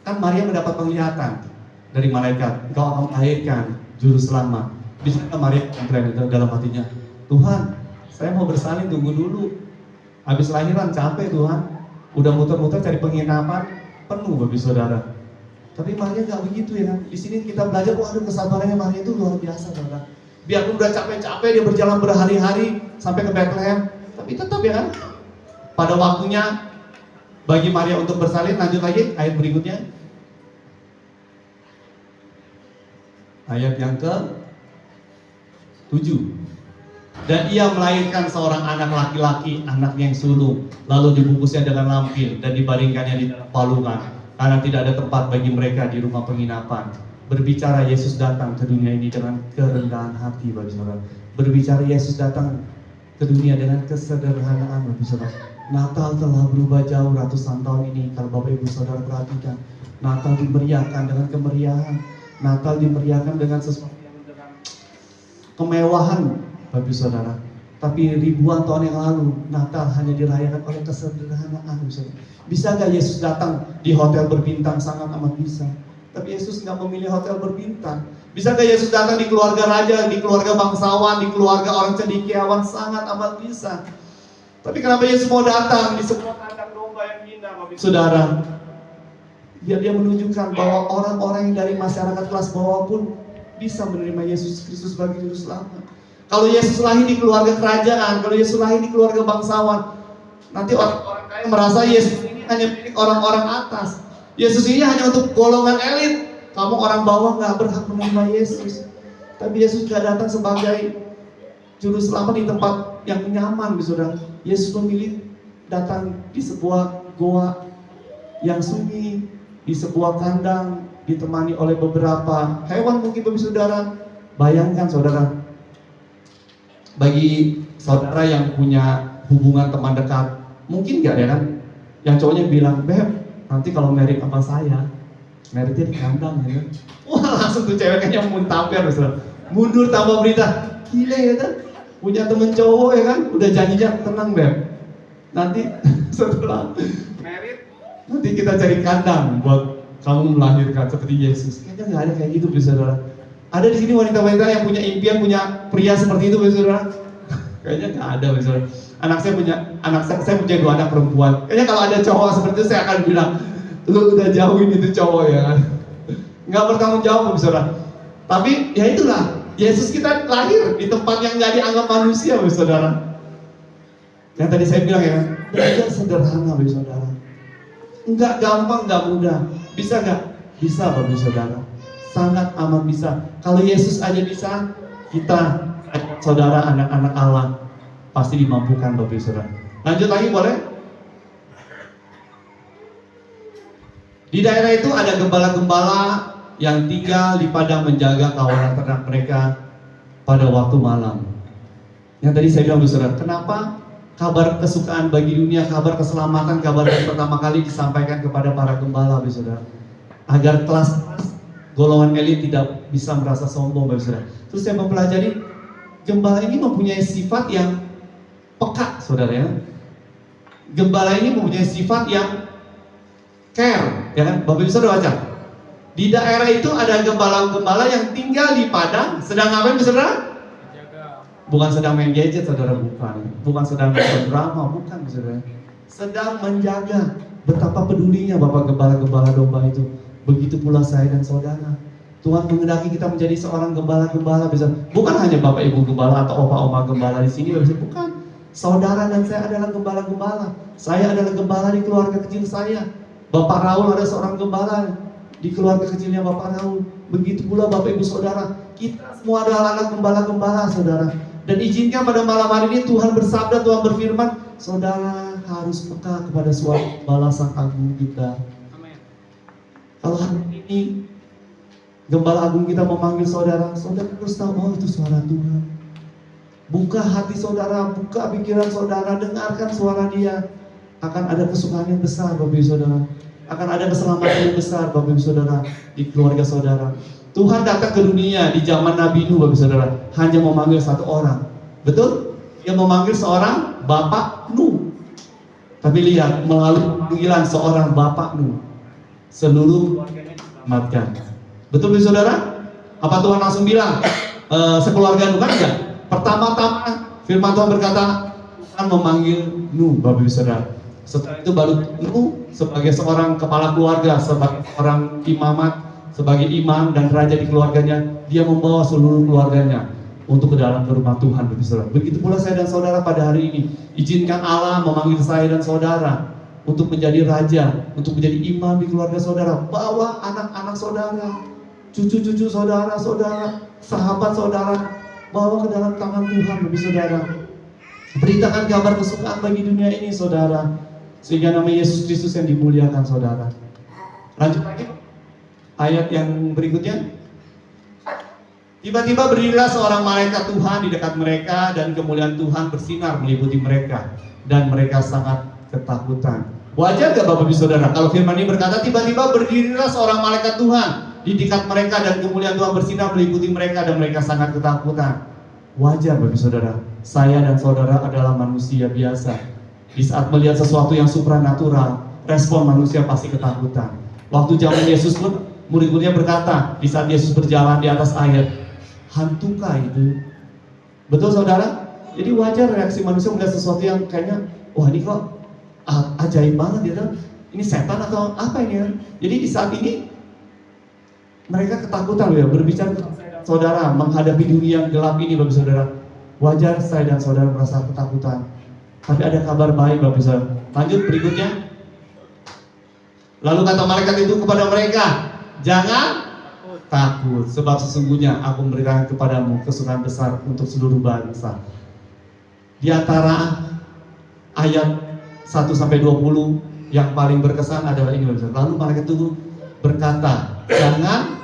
Kan Maria mendapat penglihatan dari malaikat, engkau akan melahirkan juru selamat. Bisakah Maria komplain itu dalam hatinya? Tuhan, saya mau bersalin, tunggu dulu. Habis lahiran capek Tuhan. Udah muter-muter cari penginapan, penuh, Bapak Saudara. Tapi Maria nggak begitu ya kan. Di sini kita belajar, waduh kesabarannya Maria itu luar biasa, saudara. Biarpun udah capek-capek dia berjalan berhari-hari sampai ke Bethlehem. Tapi tetap ya kan, pada waktunya bagi Maria untuk bersalin. Lanjut lagi, ayat berikutnya. Ayat yang ke-7. Dan ia melahirkan seorang anak laki-laki, anaknya yang sulung. Lalu dibungkusnya dengan lampin dan dibaringkannya di dalam palungan. Karena tidak ada tempat bagi mereka di rumah penginapan. Berbicara Yesus datang ke dunia ini dengan kerendahan hati, Bapak Saudara. Berbicara Yesus datang ke dunia dengan kesederhanaan, Bapak Saudara. Natal telah berubah jauh ratusan tahun ini. Kalau Bapak Ibu Saudara perhatikan, Natal dimeriahkan dengan kemeriahan. Natal dimeriahkan dengan sesuatu yang dengan kemewahan, Bapak Ibu Saudara. Tapi ribuan tahun yang lalu, Natal hanya dirayakan oleh kesederhanaan, Bapak Saudara. Bisa gak Yesus datang di hotel berbintang? Sangat amat bisa. Tapi Yesus nggak memilih hotel berbintang. Bisa gak Yesus datang di keluarga raja, di keluarga bangsawan, di keluarga orang cendekiawan? Sangat amat bisa. Tapi kenapa Yesus mau datang di sebuah kandang domba yang indah, Bapak Saudara? Biar dia menunjukkan bahwa orang-orang yang dari masyarakat kelas bawah pun bisa menerima Yesus Kristus sebagai juru selamat. Kalau Yesus lahir di keluarga kerajaan, kalau Yesus lahir di keluarga bangsawan, nanti orang-orang kaya merasa Yesus ini hanya milik orang-orang atas. Yesus ini hanya untuk golongan elit. Kamu orang bawah nggak berhak menerima Yesus. Tapi Yesus juga datang sebagai juru selamat di tempat yang nyaman, saudara. Yesus memilih datang di sebuah goa yang sunyi, di sebuah kandang, ditemani oleh beberapa hewan mungkin, Bapak Saudara. Bayangkan saudara, bagi saudara yang punya hubungan teman dekat, mungkin nggak ya kan, yang cowoknya bilang, Beb, nanti kalau merit sama saya, meritnya di kandang ya kan. Wah, langsung tuh cewek kayaknya muntah, saudara. Mundur tanpa berita. Gila ya kan, punya temen cowok ya kan, udah janjinya, tenang Beb, nanti setelah merit nanti kita cari kandang buat kamu melahirkan seperti Yesus. Kayaknya nggak ada kayak gitu, saudara. Ada di sini wanita-wanita yang punya impian punya pria seperti itu, saudara? Kayaknya nggak ada, saudara. Anak saya punya 2 anak perempuan. Kayaknya kalau ada cowok seperti itu saya akan bilang, lu udah jauhin itu cowok ya kan? Nggak bertanggung jawab, saudara. Tapi ya itulah, Yesus kita lahir di tempat yang nggak dianggap manusia, saudara. Yang tadi saya bilang ya, belajar sederhana Bapak Saudara. Enggak gampang, enggak mudah. Bisa enggak? Bisa Bapak Saudara. Sangat amat bisa. Kalau Yesus aja bisa, kita saudara anak-anak Allah pasti dimampukan Bapak Saudara. Lanjut lagi boleh? Di daerah itu ada gembala-gembala yang tinggal di padang menjaga kawanan ternak mereka pada waktu malam. Yang tadi saya bilang Bapak Saudara, kenapa kabar kesukaan bagi dunia, kabar keselamatan, kabar yang pertama kali disampaikan kepada para gembala Bapak Saudara, agar kelas golongan elit tidak bisa merasa sombong Bapak Saudara. Terus saya mempelajari gembala ini mempunyai sifat yang peka Saudara ya. Gembala ini mempunyai sifat yang care, ya kan? Bapak bisa udah baca. Di daerah itu ada gembala-gembala yang tinggal di padang, sedang ngapain Saudara? Bukan sedang main gadget Saudara, bukan sedang main drama, bukan Saudara. Sedang menjaga. Betapa pedulinya Bapak gembala-gembala domba itu. Begitu pula saya dan saudara. Tuhan menghendaki kita menjadi seorang gembala-gembala, bisa. Bukan hanya Bapak Ibu gembala atau opa-oma gembala di sini, bisa. Bukan. Saudara dan saya adalah gembala-gembala. Saya adalah gembala di keluarga kecil saya. Bapak Raul ada seorang gembala di keluarga kecilnya Bapak Raul. Begitu pula Bapak Ibu Saudara. Kita semua adalah anak gembala-gembala Saudara. Dan izinkan pada malam hari ini Tuhan bersabda, Tuhan berfirman, saudara harus peka kepada suara gembala Sang Agung kita. Kalau hari ini Gembala Agung kita memanggil saudara, saudara harus tahu, oh itu suara Tuhan. Buka hati saudara, buka pikiran saudara, dengarkan suara Dia. Akan ada kesukaan yang besar Bapak Ibu Saudara. Akan ada keselamatan yang besar Bapak Ibu Saudara di keluarga saudara. Tuhan datang ke dunia di zaman Nabi Nuh Bapak Ibu Saudara, hanya memanggil satu orang. Betul? Dia memanggil seorang Bapak Nuh. Tapi lihat, melalui panggilan seorang Bapak Nuh, seluruh keluarganya diselamatkan. Betul Bapak Saudara? Apa Tuhan langsung bilang sekeluarga Nuh? Kan enggak. Pertama-tama firman Tuhan berkata, Tuhan memanggil Nuh Bapak Ibu Saudara. Setelah itu baru Nuh sebagai seorang kepala keluarga, sebagai seorang imamat, sebagai imam dan raja di keluarganya, dia membawa seluruh keluarganya untuk ke dalam rumah Tuhan Bapak Saudara. Begitu pula saya dan saudara pada hari ini. Izinkan Allah memanggil saya dan saudara untuk menjadi raja, untuk menjadi imam di keluarga saudara. Bawa anak-anak saudara, cucu-cucu saudara, sahabat saudara, bawa ke dalam tangan Tuhan Bapak Saudara. Beritakan kabar kesukaan bagi dunia ini saudara, sehingga nama Yesus Kristus yang dimuliakan saudara. Lanjut lagi ayat yang berikutnya. Tiba-tiba berdirilah seorang malaikat Tuhan di dekat mereka, dan kemuliaan Tuhan bersinar meliputi mereka, dan mereka sangat ketakutan. Wajar gak Bapak Ibu Saudara kalau firman ini berkata, tiba-tiba berdirilah seorang malaikat Tuhan di dekat mereka, dan kemuliaan Tuhan bersinar meliputi mereka, dan mereka sangat ketakutan. Wajar Bapak Ibu Saudara. Saya dan saudara adalah manusia biasa. Di saat melihat sesuatu yang supranatural, respon manusia pasti ketakutan. Waktu zaman Yesus pun murid-muridnya berkata, di saat Yesus berjalan di atas air, hantukah itu? Betul saudara? Jadi wajar reaksi manusia melihat sesuatu yang kayaknya, wah ini kok ajaib banget ya, ini setan atau apa ini ya? Jadi di saat ini mereka ketakutan ya, berbicara saudara menghadapi dunia yang gelap ini Bapak Saudara. Wajar saya dan saudara merasa ketakutan. Tapi ada kabar baik Bapak Saudara. Lanjut berikutnya. Lalu kata malaikat itu kepada mereka, jangan takut, sebab sesungguhnya aku memberikan kepadamu kesukaan besar untuk seluruh bangsa. Di antara ayat 1-20 yang paling berkesan adalah ini. Lalu malaikat itu berkata, jangan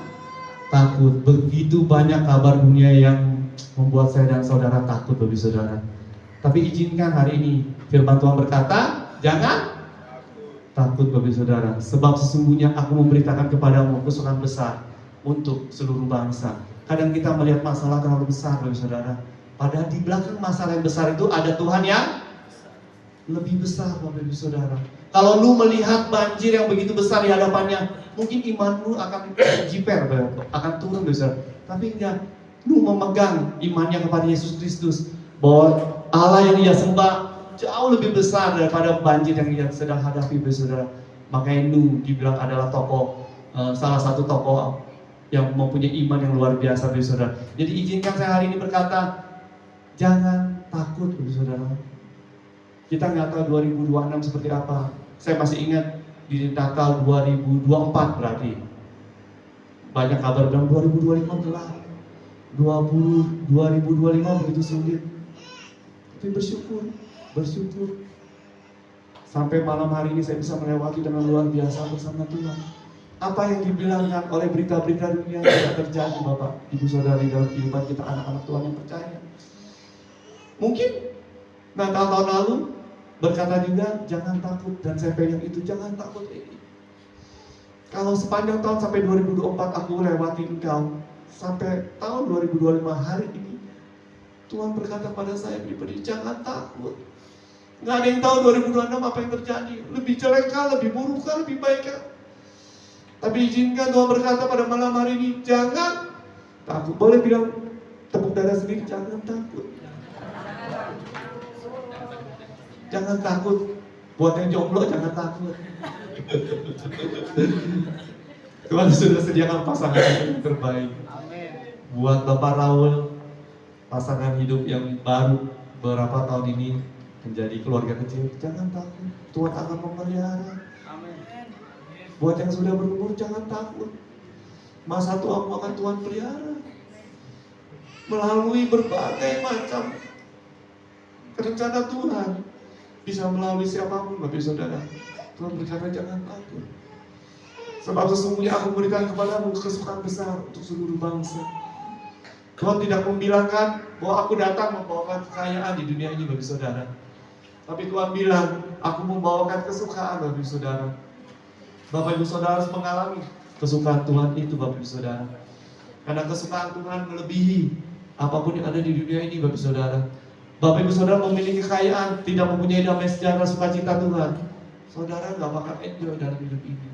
takut. Begitu banyak kabar dunia yang membuat saya dan saudara takut Bapak Saudara. Tapi izinkan hari ini firman Tuhan berkata, jangan takut Bapak Saudara, sebab sesungguhnya aku memberitakan kepadamu kesukaan besar untuk seluruh bangsa. Kadang kita melihat masalah terlalu besar Bapak Saudara, padahal di belakang masalah yang besar itu ada Tuhan yang lebih besar Bapak Saudara. Kalau lu melihat banjir yang begitu besar di hadapannya, mungkin iman lu akan jiper, akan turun Bapak Saudara. Tapi enggak, lu memegang imannya kepada Yesus Kristus, bahwa Allah yang ia sembah jauh lebih besar daripada banjir yang ia sedang hadapi Bapak Saudara. Makanya Nuh dibilang adalah tokoh, salah satu tokoh yang mempunyai iman yang luar biasa Bapak Saudara. Jadi izinkan saya hari ini berkata, jangan takut Bapak Saudara. Kita nggak tahu 2026 seperti apa. Saya masih ingat di Natal 2024 berarti. Banyak kabar bilang 2025 gelap. 2025 begitu sulit. Tapi bersyukur. Sampai malam hari ini saya bisa melewati dengan luar biasa bersama Tuhan. Apa yang dibilangkan oleh berita-berita dunia tidak terjadi, Bapak, Ibu, Saudari, dalam kehidupan kita anak-anak Tuhan yang percaya. Mungkin Natal tahun lalu berkata juga jangan takut, dan saya pegang itu, jangan takut ini. Kalau sepanjang tahun sampai 2024 aku lewati engkau, sampai tahun 2025 hari ini Tuhan berkata pada saya pribadi, jangan takut. Nggak ada yang tahu 2026 apa yang terjadi, lebih jelek kah, lebih buruk kah, lebih baik kah. Tapi izinkan Tuhan berkata pada malam hari ini, jangan takut. Boleh bilang tepuk dada sendiri, jangan takut. Jangan takut. Buat yang jomblo jangan takut. Tuhan sudah sediakan pasangan yang terbaik. Buat Bapak Raul, pasangan hidup yang baru beberapa tahun ini menjadi keluarga kecil, jangan takut. Tuhan akan memelihara. Buat yang sudah berumur jangan takut. Masa tuamu akan Tuhan pelihara. Melalui berbagai macam rencana Tuhan, bisa melalui siapapun, Bapak Saudara. Tuhan berkata jangan takut. Sebab sesungguhnya aku memberikan kepadamu kesukaan besar untuk seluruh bangsa. Tuhan tidak membilangkan bahwa aku datang membawakan kekayaan di dunia ini, Bapak Saudara. Tapi Tuhan bilang, aku membawakan kesukaan, Bapak Saudara. Bapak Ibu Saudara harus mengalami kesukaan Tuhan itu, Bapak Ibu Saudara. Karena kesukaan Tuhan melebihi apapun yang ada di dunia ini, Bapak Ibu Saudara. Bapak Ibu Saudara memiliki kekayaan, tidak mempunyai damai sejahtera sukacita Tuhan, saudara gak bakal enjoy dalam hidup ini.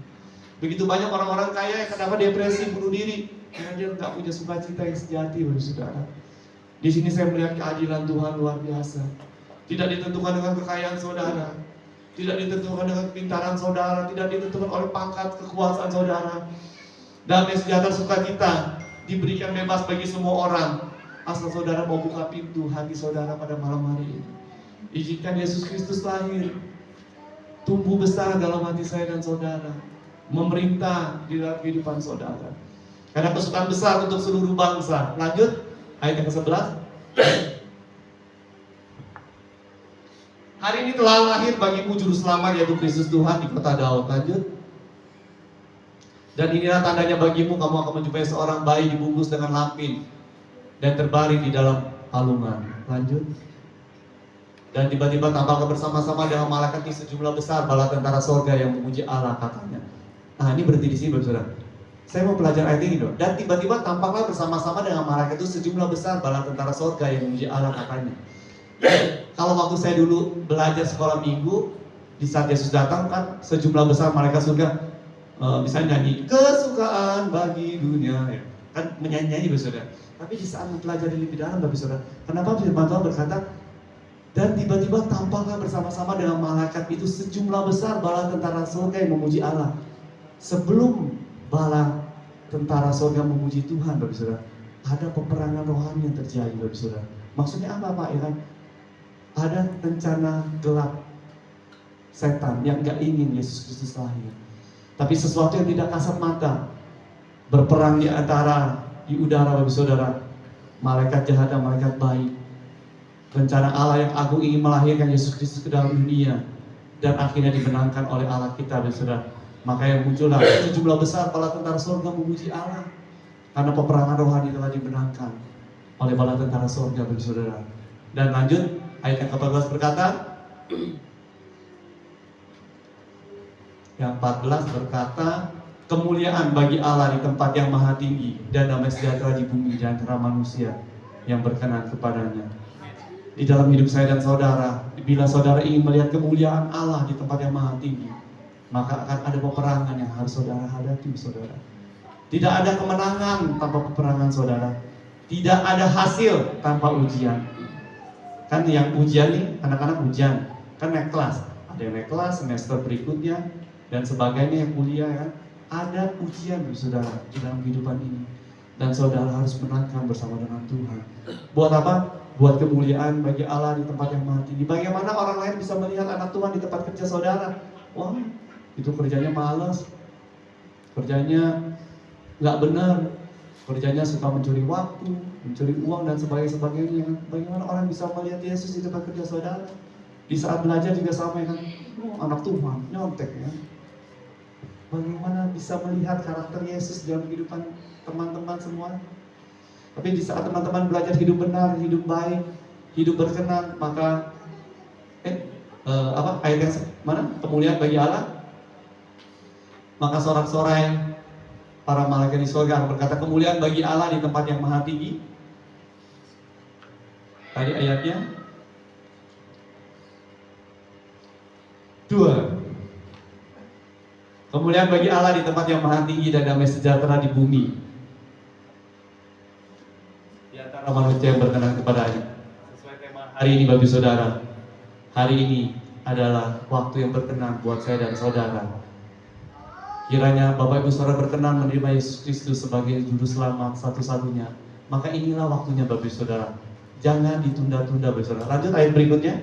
Begitu banyak orang-orang kaya yang kenapa depresi, bunuh diri, karena dia gak punya sukacita yang sejati, Bapak Ibu Saudara. Di sini saya melihat keadilan Tuhan luar biasa. Tidak ditentukan dengan kekayaan saudara, tidak ditentukan dengan kepintaran saudara, tidak ditentukan oleh pangkat kekuasaan saudara. Damai sejahtera sukacita diberikan bebas bagi semua orang, asal saudara mau buka pintu hati saudara pada malam hari ini. Izinkan Yesus Kristus lahir, tumbuh besar dalam hati saya dan saudara, memerintah di dalam kehidupan saudara. Karena kesukaan besar untuk seluruh bangsa. Lanjut, ayat yang ke-11. Hari ini telah lahir bagimu juru selamat, yaitu Kristus Tuhan di kota Daud. Lanjut. Dan inilah tandanya bagimu, kamu akan menjumpai seorang bayi dibungkus dengan lampin dan terbaring di dalam palungan. Lanjut. Dan tiba-tiba tampaklah bersama-sama dengan malaikat di sejumlah besar bala tentara sorga yang memuji Allah, katanya. Nah, ini berhenti di sini, Bapak Saudara. Saya mau pelajar ayat ini dong. Dan tiba-tiba tampaklah bersama-sama dengan malaikat itu sejumlah besar bala tentara sorga yang memuji Allah, katanya. Kalau waktu saya dulu belajar sekolah minggu, di saat Yesus datang kan sejumlah besar malaikat surga misalnya nyanyi kesukaan bagi dunia, ya. Kan menyanyi-nyanyi, Bapak Saudara. Tapi di saat mempelajari lebih dalam, Bapak Saudara, kenapa firman Tuhan berkata, dan tiba-tiba tampaklah bersama-sama dengan malaikat itu sejumlah besar bala tentara surga yang memuji Allah. Sebelum bala tentara surga memuji Tuhan, Bapak Saudara, ada peperangan rohani yang terjadi, Bapak Saudara. Maksudnya apa, Pak? Ya kan? Ada rencana gelap setan yang gak ingin Yesus Kristus lahir. Tapi sesuatu yang tidak kasat mata berperang di antara di udara, Bapak Saudara, malaikat jahat dan malaikat baik. Rencana Allah yang agung ingin melahirkan Yesus Kristus ke dalam dunia, dan akhirnya dimenangkan oleh Allah kita, Bapak Saudara. Maka yang muncullah sejumlah besar bala tentara surga memuji Allah, karena peperangan rohani telah dimenangkan oleh bala tentara surga, Bapak Saudara. Dan lanjut, ayat yang ke-14 berkata, yang 14 berkata, kemuliaan bagi Allah di tempat yang maha tinggi, dan damai sejahtera di bumi di antara manusia yang berkenan kepadanya. Di dalam hidup saya dan saudara, bila saudara ingin melihat kemuliaan Allah di tempat yang maha tinggi, maka akan ada peperangan yang harus saudara hadapi, saudara. Tidak ada kemenangan tanpa peperangan, saudara. Tidak ada hasil tanpa ujian. Kan yang ujian nih, anak-anak ujian, kan naik kelas. Ada yang naik kelas, semester berikutnya, dan sebagainya yang kuliah, kan. Ada ujian, saudara, di dalam kehidupan ini. Dan saudara harus menangkan bersama dengan Tuhan. Buat apa? Buat kemuliaan bagi Allah di tempat yang maha tinggi. Bagaimana orang lain bisa melihat anak Tuhan di tempat kerja saudara? Wah, itu kerjanya malas, kerjanya nggak benar, kerjanya suka mencuri waktu, mencuri uang dan sebagainya. Bagaimana orang bisa melihat Yesus di tempat kerja saudara? Di saat belajar juga sama kan, anak Tuhan nyontek ya. Bagaimana bisa melihat karakter Yesus dalam kehidupan teman-teman semua? Tapi di saat teman-teman belajar hidup benar, hidup baik, hidup berkenan, maka ayat yang mana? Kemuliaan bagi Allah. Maka sorak-sorai para malaikat di surga berkata, kemuliaan bagi Allah di tempat yang maha tinggi. Tadi ayatnya 2. Kemuliaan bagi Allah di tempat yang maha tinggi dan damai sejahtera di bumi di antara manusia yang berkenan kepadanya. Sesuai tema hari ini bagi saudara, hari ini adalah waktu yang berkenan buat saya dan saudara. Kiranya Bapak Ibu Saudara berkenan menerima Yesus Kristus sebagai juru selamat satu-satunya. Maka inilah waktunya Bapak Ibu Saudara. Jangan ditunda-tunda Bapak Ibu Saudara. Lanjut ayat berikutnya.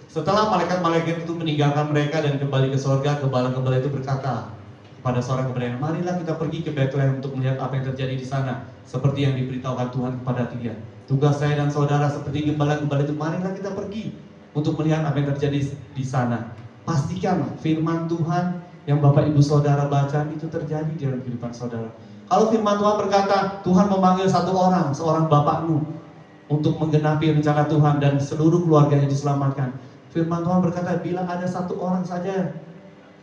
Setelah malaikat-malaikat itu meninggalkan mereka dan kembali ke surga, gembala-gembala itu berkata kepada seorang gembala, marilah kita pergi ke Bethlehem untuk melihat apa yang terjadi di sana, seperti yang diberitahukan Tuhan kepada dia. Tugas saya dan saudara seperti gembala-gembala itu, marilah kita pergi untuk melihat apa yang terjadi di sana. Pastikan firman Tuhan yang Bapak Ibu Saudara baca itu terjadi di dalam kehidupan saudara. Kalau firman Tuhan berkata, Tuhan memanggil satu orang, seorang bapakmu, untuk menggenapi rencana Tuhan dan seluruh keluarganya diselamatkan. Firman Tuhan berkata, bila ada satu orang saja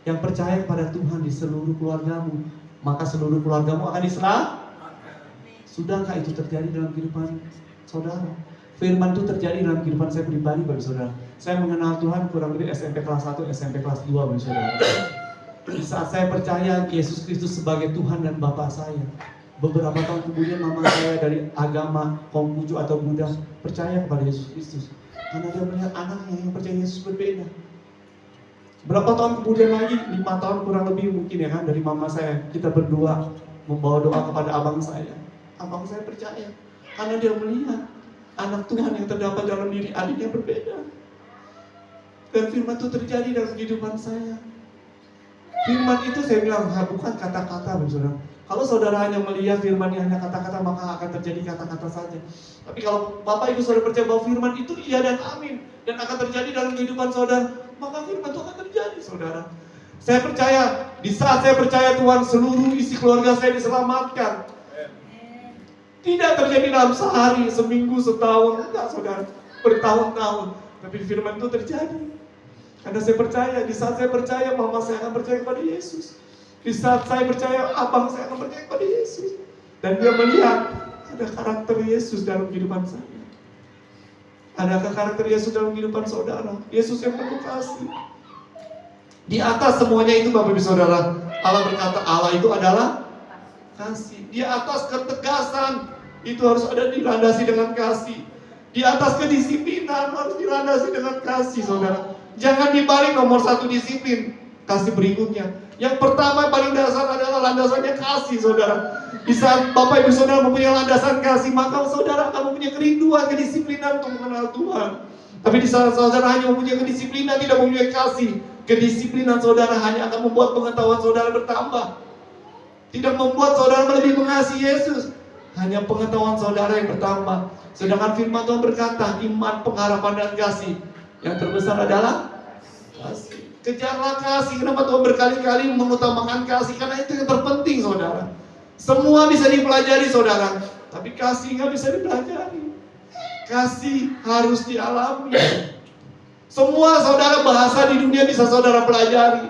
yang percaya kepada Tuhan di seluruh keluargamu, maka seluruh keluargamu akan diselamatkan. Sudahkah itu terjadi dalam kehidupan saudara? Firman itu terjadi dalam kehidupan saya pribadi, Bapak Saudara. Saya mengenal Tuhan kurang lebih SMP kelas 1, SMP kelas 2, Bapak Saudara. Di saat saya percaya Yesus Kristus sebagai Tuhan dan Bapa saya, beberapa tahun kemudian mama saya dari agama Konghucu atau Buddha percaya kepada Yesus Kristus. Karena dia melihat anaknya yang percaya Yesus berbeda. Berapa tahun kemudian lagi, 5 tahun kurang lebih mungkin ya kan, dari mama saya, kita berdua membawa doa kepada abang saya. Abang saya percaya, karena dia melihat anak Tuhan yang terdapat dalam diri adiknya berbeda. Dan firman itu terjadi dalam kehidupan saya. Firman itu saya bilang, bukan kata-kata, saudara. Kalau saudara hanya melihat firman yang hanya kata-kata, maka akan terjadi kata-kata saja. Tapi kalau Bapak Ibu Saudara percaya bahwa firman itu iya dan amin, dan akan terjadi dalam kehidupan saudara, maka firman itu akan terjadi, saudara. Saya percaya, di saat saya percaya Tuhan, seluruh isi keluarga saya diselamatkan. Tidak terjadi dalam sehari, seminggu, setahun, enggak saudara, bertahun-tahun. Tapi firman itu terjadi. Karena saya percaya, di saat saya percaya, mama saya akan percaya kepada Yesus. Di saat saya percaya, abang saya akan percaya kepada Yesus. Dan dia melihat, ada karakter Yesus dalam kehidupan saya. Adakah karakter Yesus dalam kehidupan saudara? Yesus yang penuh kasih. Di atas semuanya itu Bapak Ibu Saudara, Allah berkata, Allah itu adalah kasih. Di atas ketegasan itu harus ada dilandasi dengan kasih. Di atas kedisiplinan harus dilandasi dengan kasih, saudara. Jangan dibalik nomor 1 disiplin, kasih berikutnya. Yang pertama paling dasar adalah landasannya kasih, saudara. Di saat Bapak Ibu Saudara mempunyai landasan kasih, maka saudara akan mempunyai kerinduan, kedisiplinan untuk mengenal Tuhan. Tapi di saat saudara hanya mempunyai kedisiplinan, tidak mempunyai kasih, kedisiplinan saudara hanya akan membuat pengetahuan saudara bertambah. Tidak membuat saudara lebih mengasihi Yesus. Hanya pengetahuan saudara yang bertambah. Sedangkan firman Tuhan berkata, iman, pengharapan, dan kasih. Yang terbesar adalah kasih. Kejarlah kasih. Kenapa Tuhan berkali-kali mengutamakan kasih? Karena itu yang terpenting, saudara. Semua bisa dipelajari, saudara. Tapi kasih nggak bisa dipelajari. Kasih harus dialami. Semua saudara bahasa di dunia bisa saudara pelajari.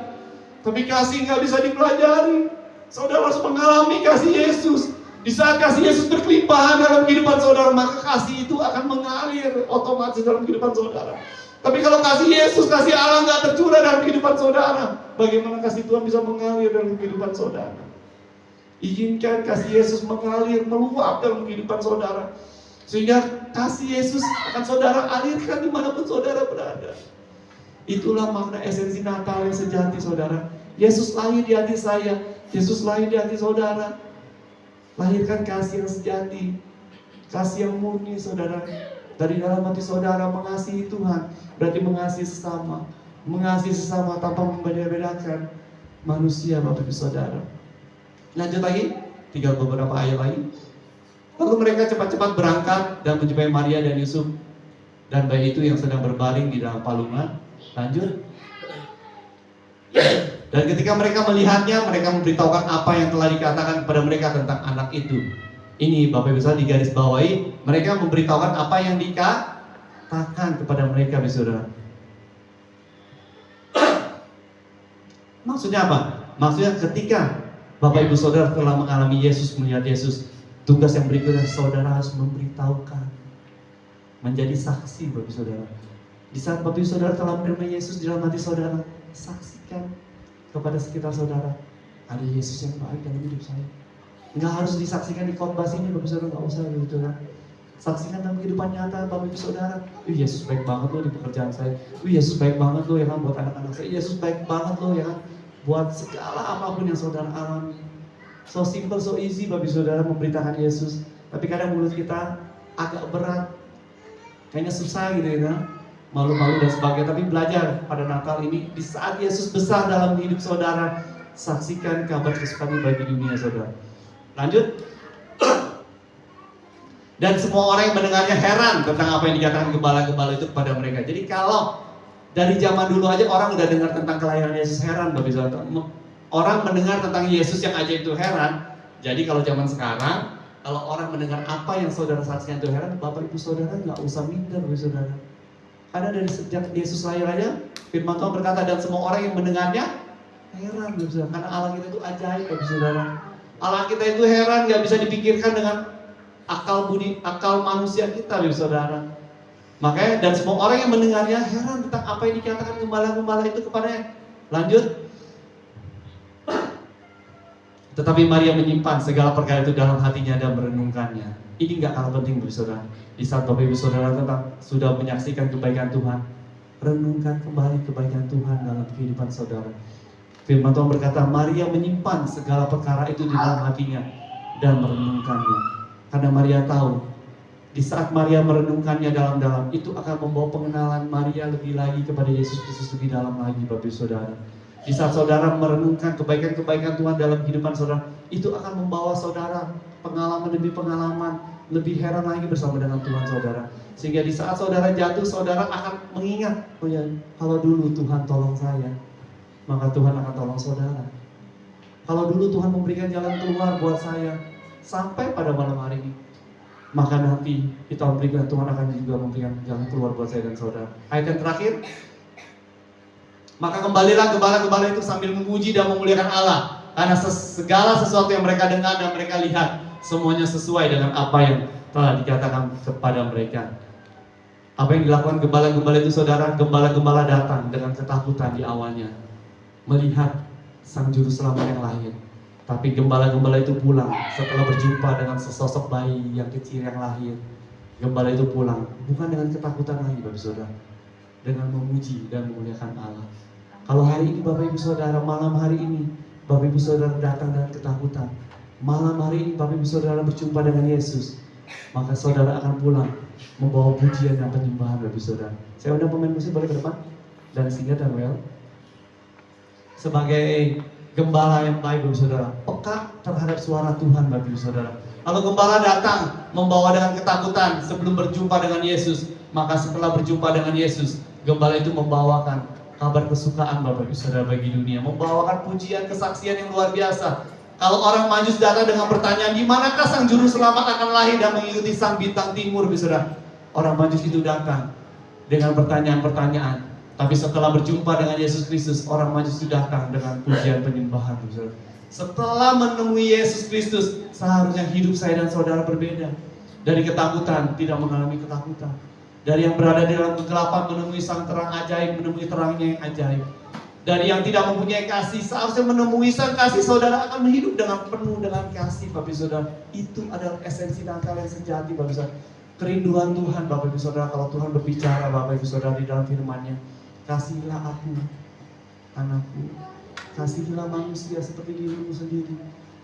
Tapi kasih nggak bisa dipelajari. Saudara harus mengalami kasih Yesus. Di saat kasih Yesus berkelimpahan dalam kehidupan saudara, maka kasih itu akan mengalir otomatis dalam kehidupan saudara. Tapi kalau kasih Yesus, kasih Allah nggak tercurah dalam kehidupan saudara, bagaimana kasih Tuhan bisa mengalir dalam kehidupan saudara? Izinkan kasih Yesus mengalir, meluap dalam kehidupan saudara. Sehingga kasih Yesus akan saudara alirkan dimanapun saudara berada. Itulah makna esensi Natal yang sejati, saudara. Yesus lahir di hati saya. Yesus lahir di hati saudara. Lahirkan kasih yang sejati, kasih yang murni saudara. Dari dalam hati saudara mengasihi Tuhan, berarti mengasihi sesama. Mengasihi sesama tanpa membeda-bedakan manusia, Bapak Ibu Saudara. Lanjut lagi, tinggal beberapa ayat lagi. Lalu mereka cepat-cepat berangkat dan menjumpai Maria dan Yusuf dan bayi itu yang sedang berbaring di dalam palungan. Lanjut. Dan ketika mereka melihatnya, mereka memberitahukan apa yang telah dikatakan kepada mereka tentang anak itu. Ini Bapak Ibu Saudara digaris bawahi, mereka memberitahukan apa yang dikatakan kepada mereka, Bapak Saudara. Maksudnya apa? Maksudnya ketika Bapak Ibu Saudara telah mengalami Yesus, melihat Yesus, tugas yang berikutnya saudara harus memberitahukan, menjadi saksi Bapak Ibu Saudara. Di saat Bapak Ibu Saudara telah menerima Yesus di dalam hati saudara, saksikan kepada sekitar saudara, ada Yesus yang baik dalam hidup saya. Nggak harus disaksikan di khotbah sini Bapak Ibu Saudara, nggak usah gitu kan. Saksikan dalam kehidupan nyata Bapak Ibu Saudara. Yesus baik banget loh di pekerjaan saya. Yesus baik banget loh ya kan buat anak-anak saya. Yesus baik banget loh ya kan buat segala apapun yang saudara alami. So simple, so easy Bapak Ibu Saudara memberitakan Yesus. Tapi kadang mulut kita agak berat, kayaknya susah gitu ya kan, malu-malu dan sebagainya. Tapi belajar pada Natal ini, di saat Yesus besar dalam hidup saudara, saksikan kabar kesukaan bagi dunia saudara. Lanjut. Dan semua orang yang mendengarnya heran tentang apa yang dikatakan gembala-gembala itu kepada mereka. Jadi kalau dari zaman dulu aja orang udah dengar tentang kelahiran Yesus, heran Bapak Ibu Saudara. Orang mendengar tentang Yesus yang ajaib itu heran. Jadi kalau zaman sekarang, kalau orang mendengar apa yang saudara saksikan itu heran, Bapak Ibu Saudara nggak usah minder Bapak Ibu Saudara. Karena dari sejak Yesus lahir aja, firman Tuhan berkata, dan semua orang yang mendengarnya heran Bapak Ibu Saudara. Karena Allah kita itu ajaib Bapak Ibu Saudara. Allah kita itu heran, nggak bisa dipikirkan dengan akal budi, akal manusia kita Bapak Ibu Saudara. Makanya dan semua orang yang mendengarnya heran tentang apa yang dikatakan gembala-gembala itu kepadanya. Lanjut. Tetapi Maria menyimpan segala perkara itu dalam hatinya dan merenungkannya. Ini nggak kalah penting Bapak Ibu Saudara. Di saat Bapak Ibu Saudara tentang sudah menyaksikan kebaikan Tuhan, renungkan kembali kebaikan Tuhan dalam kehidupan saudara. Firman Tuhan berkata, Maria menyimpan segala perkara itu di dalam hatinya dan merenungkannya. Karena Maria tahu, di saat Maria merenungkannya dalam-dalam, itu akan membawa pengenalan Maria lebih lagi kepada Yesus Kristus lebih dalam lagi Bapak Ibu Saudara. Di saat saudara merenungkan kebaikan-kebaikan Tuhan dalam kehidupan saudara, itu akan membawa saudara pengalaman demi pengalaman, lebih heran lagi bersama dengan Tuhan saudara. Sehingga di saat saudara jatuh, saudara akan mengingat, oh ya, kalau dulu Tuhan tolong saya, maka Tuhan akan tolong saudara. Kalau dulu Tuhan memberikan jalan keluar buat saya, sampai pada malam hari ini, maka nanti kita memberikan, Tuhan akan juga memberikan jalan keluar buat saya dan saudara. Ayat yang terakhir, maka kembalilah gembala-gembala itu sambil memuji dan memuliakan Allah, karena segala sesuatu yang mereka dengar dan mereka lihat, semuanya sesuai dengan apa yang telah dikatakan kepada mereka. Apa yang dilakukan gembala-gembala itu saudara, gembala-gembala datang dengan ketakutan di awalnya, melihat sang juru selamat yang lahir. Tapi gembala-gembala itu pulang setelah berjumpa dengan sesosok bayi yang kecil yang lahir. Gembala itu pulang bukan dengan ketakutan lagi Bapak Saudara, dengan memuji dan memuliakan Allah. Kalau hari ini Bapak Ibu Saudara, malam hari ini Bapak Ibu Saudara datang dengan ketakutan, malam hari ini Bapak Ibu Saudara berjumpa dengan Yesus, maka saudara akan pulang membawa pujian dan penyembahan Bapak Ibu Saudara. Saya undang pemain musik boleh ke depan, dan Singa dan Well. Sebagai gembala yang baik Bapak Ibu Saudara, peka terhadap suara Tuhan Bapak Ibu Saudara. Kalau gembala datang membawa dengan ketakutan sebelum berjumpa dengan Yesus, maka setelah berjumpa dengan Yesus, gembala itu membawakan kabar kesukaan Bapak Ibu Saudara bagi dunia, membawakan pujian kesaksian yang luar biasa. Kalau orang Majus datang dengan pertanyaan, di manakah sang juru selamat akan lahir dan mengikuti sang bintang timur Bapak Saudara? Orang Majus itu datang dengan pertanyaan-pertanyaan. Tapi setelah berjumpa dengan Yesus Kristus, orang Majus itu datang dengan pujian penyembahan Bapak Saudara. Setelah menemui Yesus Kristus, seharusnya hidup saya dan saudara berbeda. Dari ketakutan, tidak mengalami ketakutan. Dari yang berada di dalam kegelapan menemui sang terang ajaib, menemui terangnya yang ajaib. Dari yang tidak mempunyai kasih, seharusnya menemui sang kasih, saudara akan hidup dengan penuh dengan kasih Bapak Ibu Saudara. Itu adalah esensi Natal yang sejati Bapak Ibu Saudara. Kerinduan Tuhan Bapak Ibu Saudara, kalau Tuhan berbicara Bapak Ibu Saudara di dalam firman-Nya, kasihilah aku, anakku, Kasihilah manusia seperti dirimu sendiri.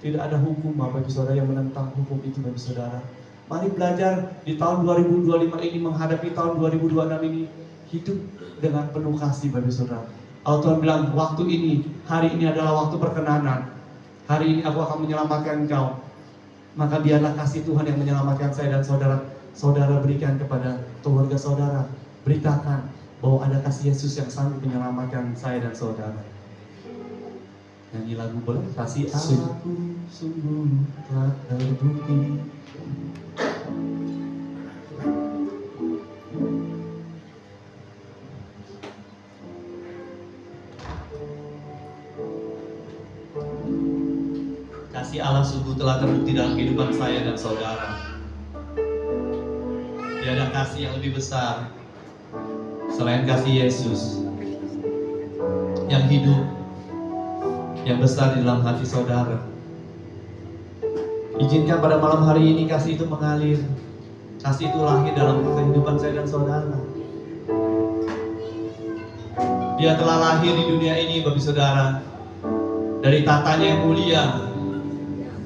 Tidak ada hukum Bapak Ibu Saudara yang menentang hukum itu Bapak Ibu Saudara. Mari belajar di tahun 2025 ini menghadapi tahun 2026 ini hidup dengan penuh kasih Bapak Ibu Saudara. Allah Tuhan bilang waktu ini, hari ini adalah waktu perkenanan. Hari ini aku akan menyelamatkan engkau. Maka biarlah kasih Tuhan yang menyelamatkan saya dan saudara. Saudara berikan kepada keluarga saudara. Beritakan bahwa ada kasih Yesus yang sanggup menyelamatkan saya dan saudara. Nyanyi lagu boleh? Kasih aku sungguh telah terbukti. Kasih Allah sungguh telah terbukti dalam kehidupan saya dan saudara. Tiada kasih yang lebih besar selain kasih Yesus yang hidup, yang besar di dalam hati saudara. Izinkan pada malam hari ini kasih itu mengalir. Kasih itu lahir dalam kehidupan saya dan saudara. Dia telah lahir di dunia ini bagi saudara. Dari tatanya yang mulia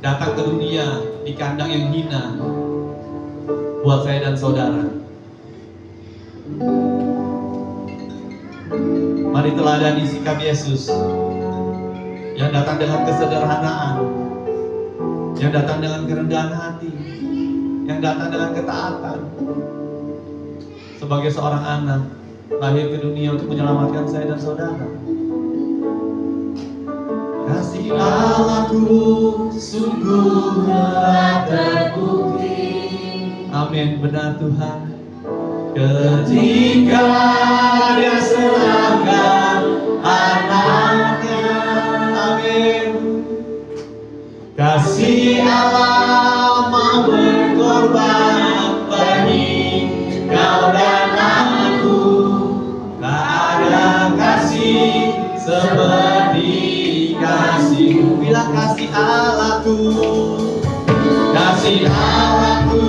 datang ke dunia di kandang yang hina buat saya dan saudara. Mari teladani sikap Yesus yang datang dengan kesederhanaan, yang datang dengan kerendahan hati, yang datang dengan ketaatan. Sebagai seorang anak lahir ke dunia untuk menyelamatkan saya dan saudara. Kasih Allahku sungguh telah terbukti. Amin, benar Tuhan. Ketika Dia serahkan anaknya. Amin. Kasih Allah mau berkorban bagi kau dan aku. Tak ada kasih seperti kasih-Mu. Bilang kasih Allahku, kasih Allahku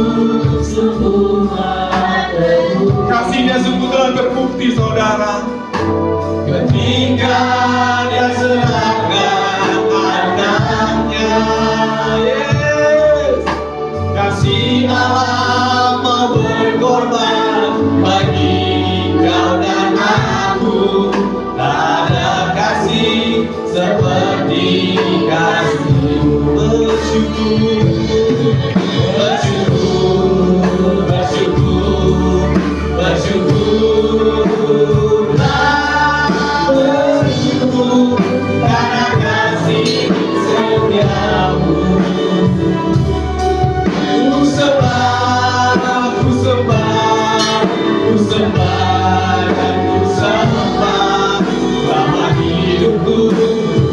sungguh telah terbukti. Kasihnya sungguh telah terbukti saudara. Ketika Dia serahkan anaknya. Yes. Kasih Allah mau berkorban bagi kau dan aku. Tak ada kasih seperti kasih-Mu. Bersyukur, bersyukur, bersyukur, bersyukurlah, bersyukur karena kasih setiamu. Ku sembah, ku sembah, ku sembah dan ku sembah. Selama hidupku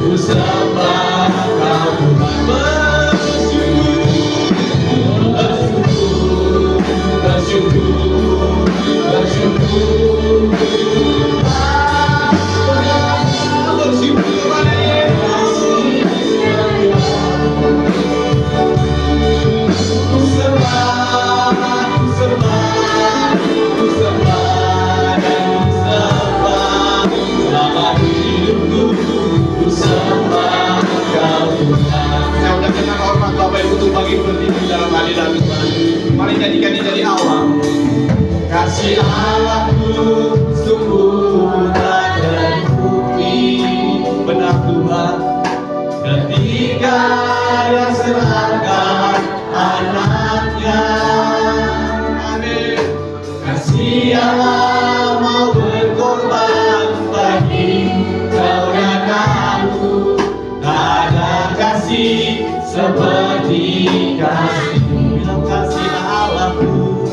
ku sembah Kau Tuhan. Bersyukur, bersyukur, bersyukur, bersyukur kepada Yesus. Ku sembah, ku sembah, ku sembah dan ku sembah. Selama hidupku ku sembah Kau Tuhan. Saya udah kenal hormat Bapak Ibu untuk bagi berdiri dalam hadirat Tuhan. Mari nyanyikan ini dari awal. Kasih Allahku sungguh telah terbukti. Benar Tuhan. Ketika Dia serahkan anaknya. Amin. Kasih Allah mau berkorban bagi kau dan aku. Tak ada kasih seperti kasih-Mu. Bilang kasih Allahku,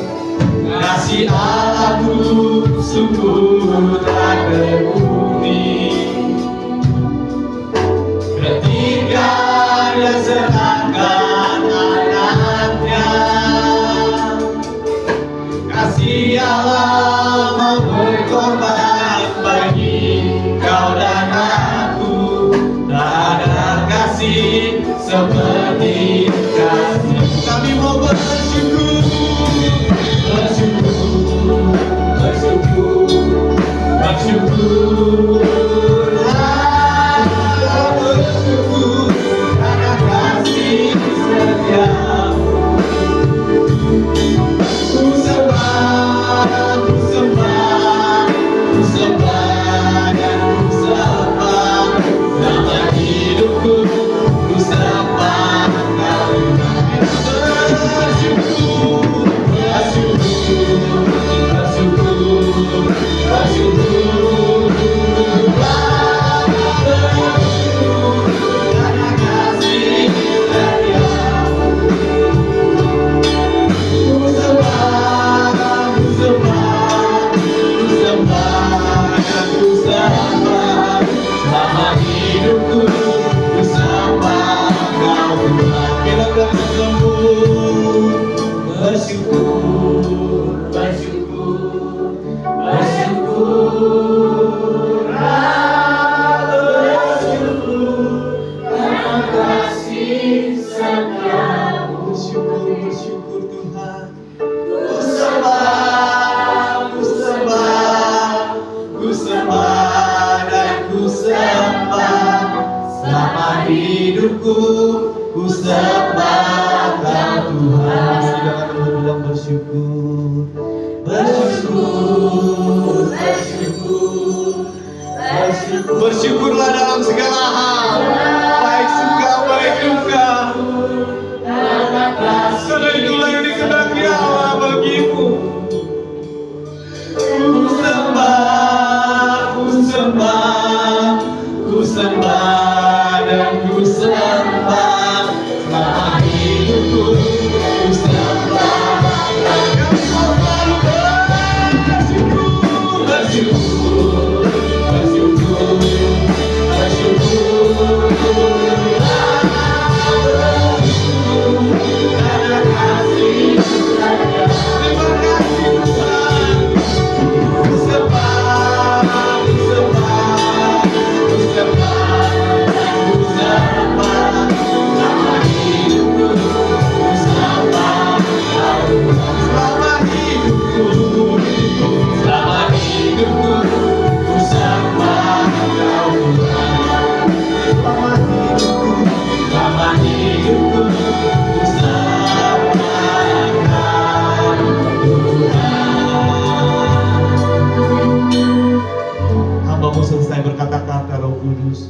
kasih Allahku sungguh telah terbukti. Ketika Dia serahkan anaknya. Kasih Allah mau berkorban bagi kau dan aku. Tak ada kasih seperti kasih. Kami mau bersyukur, bersyukur, bersyukur, bersyukur. hidupku, ku sembah Kau Tuhan. Silakan dulu bilang bersyukur, bersyukur, bersyukur, bersyukur. Bersyukurlah dalam segala hal, baik suka baik duka. Karena itulah yang dikehendaki Allah bagimu. Ku sembah, ku sembah, ku sembah dan ku sembah selama hidupku. Ku sembah dan ku selalu bersyukur, bersyukur, bersyukur, bersyukur. Karena kasih, terima kasih Tuhan. Ku sembah, ku sembah, ku sembah, ku sembah selama hidupku. Ku sembah Kau selama hidupku, selama hidupku. Ku sembah Kau Tuhan. Selama hidupku, selama hidupku. Ku sembah Kau Tuhan. Hambamu selesai berkata-kata Roh Kudus,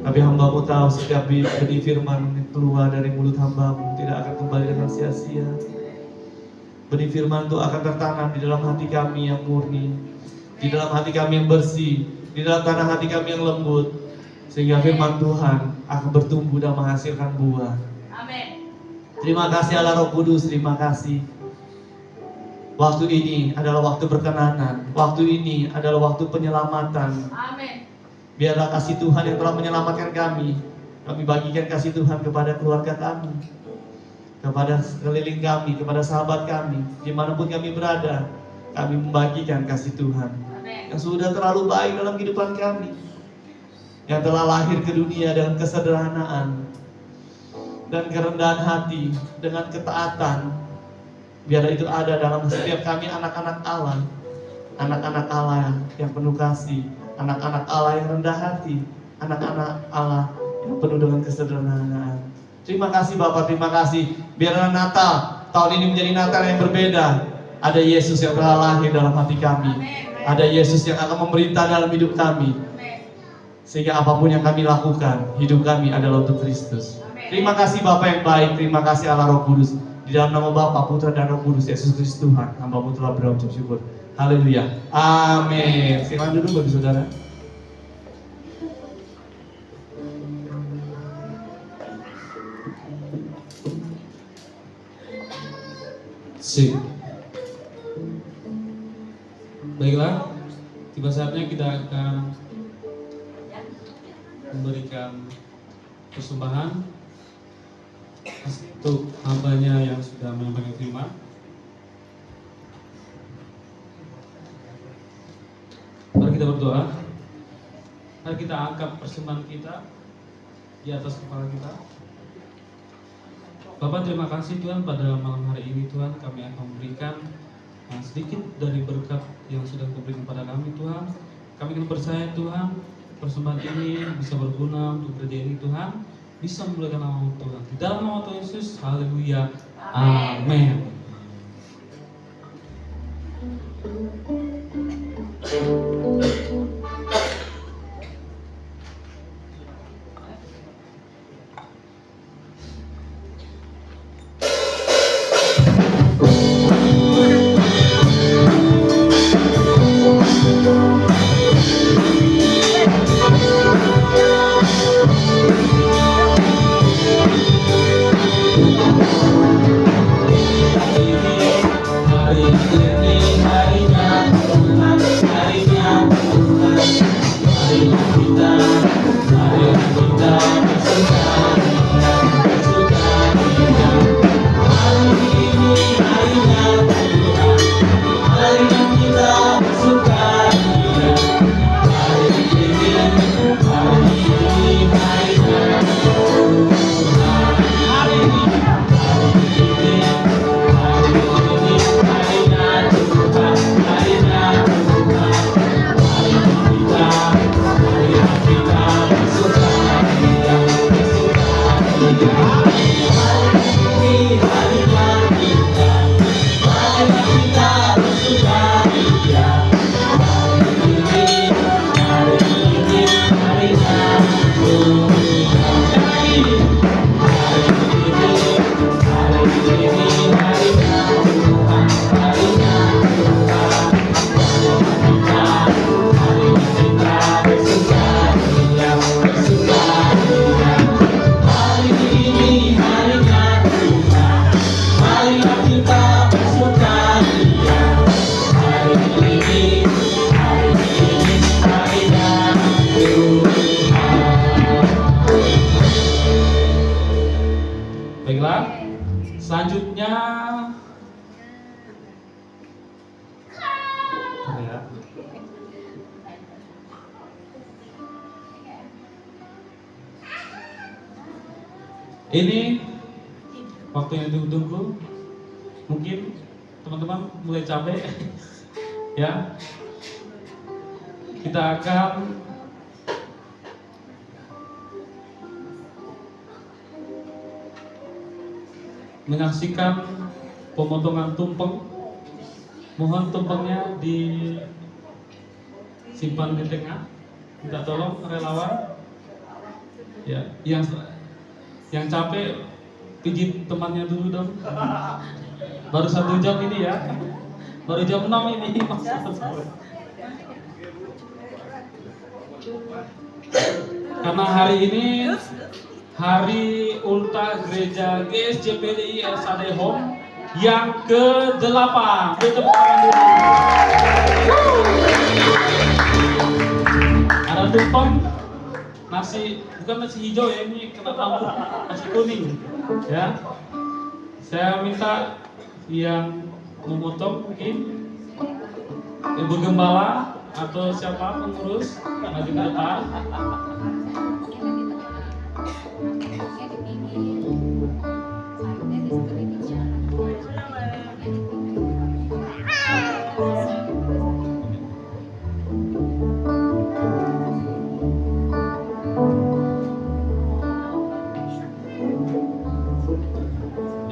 tapi hambamu tahu setiap benih firman yang keluar dari mulut hambamu tidak akan kembali dengan sia-sia. Benih firman itu akan tertanam di dalam hati kami yang murni, di dalam hati kami yang bersih, di dalam tanah hati kami yang lembut, sehingga firman Tuhan akan bertumbuh dan menghasilkan buah. Amin. Terima kasih Allah Roh Kudus, terima kasih. Waktu ini adalah waktu perkenanan, waktu ini adalah waktu penyelamatan. Amin. Biarlah kasih Tuhan yang telah menyelamatkan kami bagikan kasih Tuhan kepada keluarga kami, kepada sekeliling kami, kepada sahabat kami, dimanapun kami berada. Kami membagikan kasih Tuhan yang sudah terlalu baik dalam kehidupan kami, yang telah lahir ke dunia dengan kesederhanaan dan kerendahan hati, dengan ketaatan. Biarlah itu ada dalam setiap kami, anak-anak Allah, anak-anak Allah yang penuh kasih, anak-anak Allah yang rendah hati, anak-anak Allah yang penuh dengan kesederhanaan. Terima kasih Bapak, terima kasih. Biarlah Natal tahun ini menjadi Natal yang berbeda. Ada Yesus yang telah lahir dalam hati kami. Ada Yesus yang akan memerintah dalam hidup kami. Sehingga apapun yang kami lakukan, hidup kami adalah untuk Kristus. Terima kasih Bapak yang baik, terima kasih Allah Roh Kudus. Di dalam nama Bapa, Putra dan Roh Kudus, Yesus Kristus Tuhan, hamba-Mu telah berucap syukur. Haleluya. Amin. Silakan duduk bagi saudara. Sip. Baiklah, tiba saatnya kita akan memberikan persembahan untuk hambanya yang sudah menyampaikan firman. Mari kita berdoa. Mari kita angkat persembahan kita di atas kepala kita. Bapak, terima kasih Tuhan, pada malam hari ini Tuhan kami akan memberikan sedikit dari berkat yang sudah Kau berikan kepada kami Tuhan. Kami akan percaya Tuhan, persembahan ini bisa berguna untuk gereja ini Tuhan, bisa memuliakan nama Tuhan. Di dalam nama Tuhan Yesus, haleluya, amin. Baiklah, selanjutnya ya. Ini waktu yang ditunggu, mungkin teman-teman mulai capek ya. Kita akan menyaksikan pemotongan tumpeng. Mohon tumpengnya disimpan di tengah. Minta tolong relawan. Ya, yang capek pijit temannya dulu dong. Baru 1 jam ini ya. Baru jam 6 ini. Karena hari ini hari ulta gereja GSJPDI SAD Home yang ke-8. Tepuk tangan dulu. Ada tumpeng bukan nasi hijau ya, ini kena lampu nasi kuning ya. Saya minta yang memotong mungkin Ibu Gembala atau siapa pengurus maju ke depan.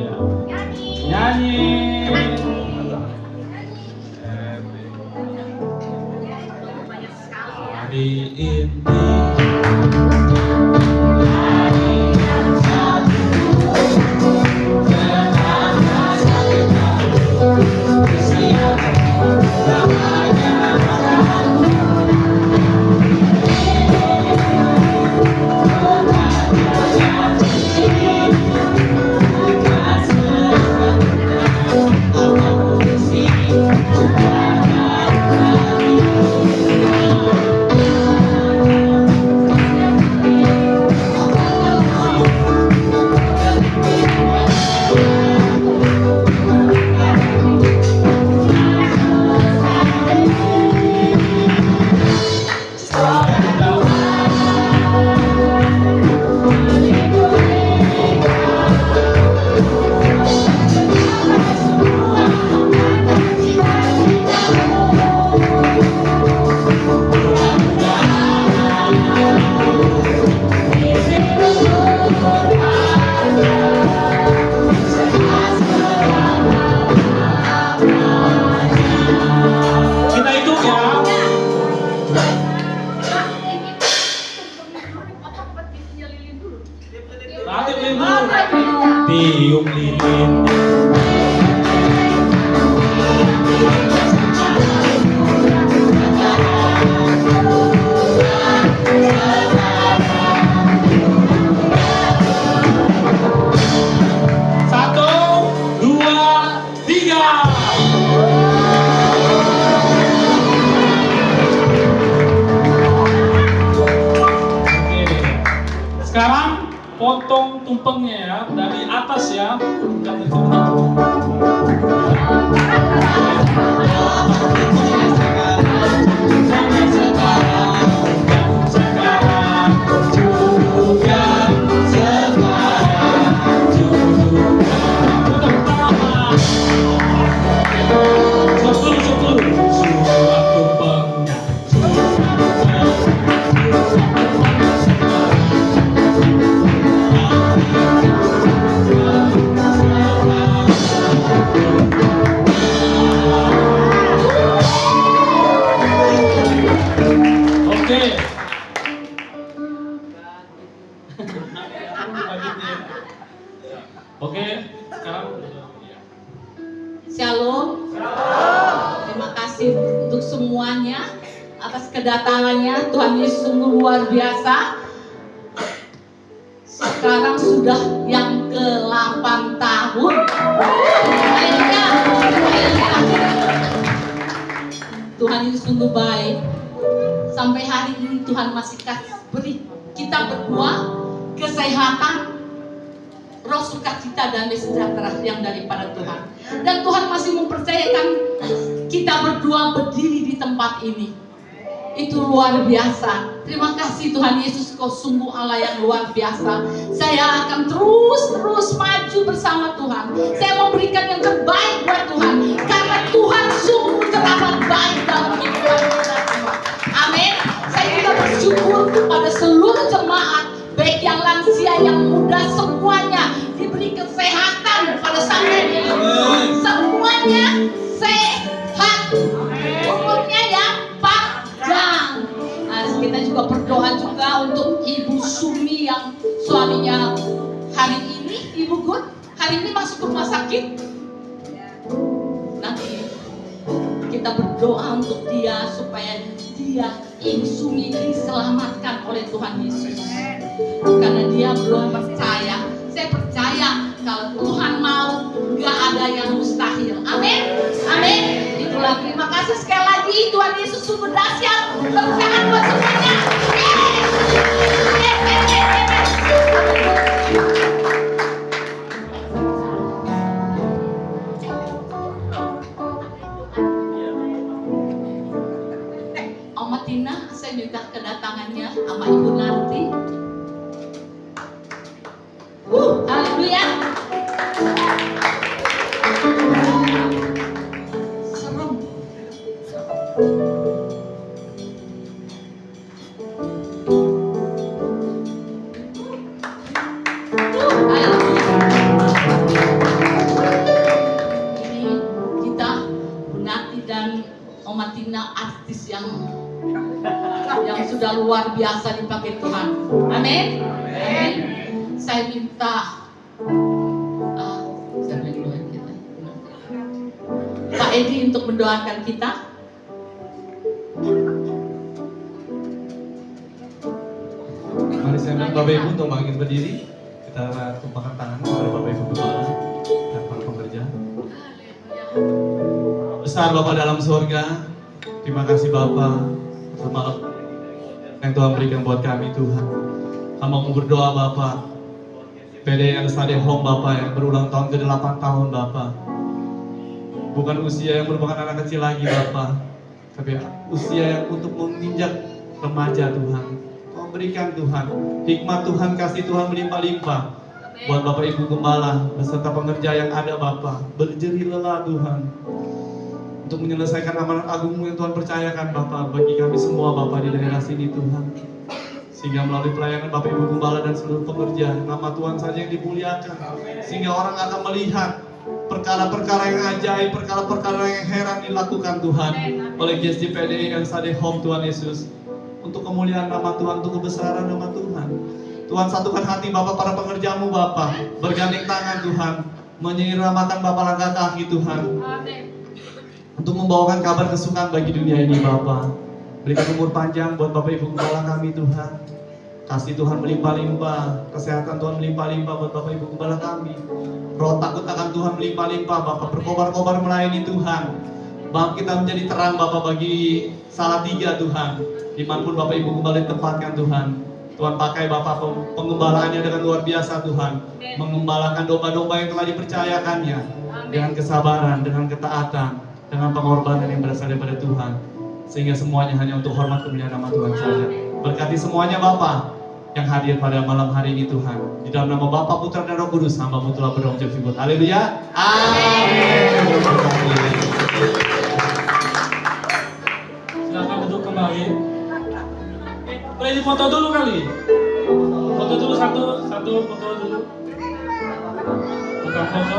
Ya. Nyanyi. Hari ini tiup lilin. Satu, dua, tiga. Oke. Sekarang potong tumpengnya ya, dari atas ya, bukan dari bawah. Selanjutnya. Oke, sekarang Shalom. Terima kasih untuk semuanya atas kedatangannya. Tuhan Yesus sungguh luar biasa. Sekarang sudah yang ke-8 tahun. Haleluya. Haleluya. Tuhan Yesus sungguh baik. Sampai hari ini Tuhan masih beri kita berdua kesehatan, roh sukacita dan sejahtera yang daripada Tuhan. Dan Tuhan masih mempercayakan kita berdua berdiri di tempat ini. Itu luar biasa. Terima kasih Tuhan Yesus, Kau sungguh Allah yang luar biasa. Saya akan terus maju bersama Tuhan. Saya memberikan yang terbaik buat Tuhan, karena Tuhan sungguh teramat baik dalam kehidupan kita semua. Amin. Saya juga bersyukur kepada seluruh jemaat, baik yang lansia, yang muda, semuanya diberi kesehatan pada saat ini. Semuanya sehat, umurnya yang panjang. Nah, kita juga berdoa juga untuk Ibu Sumi yang suaminya hari ini, Ibu Gun, hari ini masuk rumah sakit. Nanti kita berdoa untuk dia supaya dia, Ibu Sumi, diselamatkan oleh Tuhan Yesus. Karena dia belum percaya. Saya percaya kalau Tuhan mau, gak ada yang mustahil. Amin. Amin. Itulah, terima kasih sekali lagi. Tuhan Yesus sungguh dahsyat. Tepuk tangan buat semuanya. Oma Tina, saya minta kedatangannya sama Ibu Narti. Haleluya. Serem. Ini kita Bu Narti dan Oma Tina, artis yang sudah luar biasa dipakai Tuhan. Amin. Amin. Saya minta Pak Edi untuk mendoakan kita. Mari saya minta Bapak Ibu untuk bangkit berdiri. Kita tumpahkan tangan kepada Bapak Ibu Gembala dan para pekerja. Besar Bapa dalam surga, terima kasih Bapa atas malam yang Tuhan berikan buat kami Tuhan. Hamba mau berdoa Bapa, PDI Stade Home Bapa yang berulang tahun ke-8 tahun Bapa. Bukan usia yang merupakan anak kecil lagi Bapa, tapi usia yang untuk menginjak remaja Tuhan. Tuhan berikan Tuhan, hikmat Tuhan, kasih Tuhan melimpah-limpah buat Bapak Ibu Gembala beserta pengerja yang ada Bapa. Berjerih lelah Tuhan untuk menyelesaikan amanat agung-Mu yang Tuhan percayakan Bapa bagi kami semua Bapa di daerah sini Tuhan. Sehingga melalui pelayanan Bapak Ibu Gembala dan seluruh pekerja, nama Tuhan saja yang dimuliakan. Sehingga orang akan melihat perkara-perkara yang ajaib, perkara-perkara yang heran dilakukan Tuhan oleh GSD PDI dan Stade Home Tuhan Yesus. Untuk kemuliaan nama Tuhan, untuk kebesaran nama Tuhan. Tuhan satukan hati Bapak para pekerja-Mu Bapak, bergandeng tangan Tuhan, menyiramakan Bapak langkah kaki Tuhan. Untuk membawakan kabar kesukaan bagi dunia ini Bapak. Berikan umur panjang buat Bapak Ibu Gembala kami Tuhan. Kasih Tuhan melimpah-limpah, kesehatan Tuhan melimpah-limpah buat Bapak Ibu Gembala kami. Roh takut akan Tuhan melimpah-limpah Bapak, berkobar-kobar melayani Tuhan. Bangkit kita menjadi terang Bapak bagi Salatiga Tuhan. Dimanapun Bapak Ibu Gembala ditempatkan Tuhan. Tuhan pakai Bapak pengembalaannya dengan luar biasa Tuhan. Mengembalakan domba-domba yang telah dipercayakannya. Dengan kesabaran, dengan ketaatan, dengan pengorbanan yang berasal daripada Tuhan. Sehingga semuanya hanya untuk hormat kemuliaan nama Tuhan saja. Berkati semuanya Bapak yang hadir pada malam hari ini Tuhan. Di dalam nama Bapa, Putra dan Roh Kudus, hamba-Mu telah berdoa menjawab syukur. Haleluya. Amin. silakan duduk kembali. Boleh difoto dulu kali. Foto dulu satu foto dulu. Bukan foto.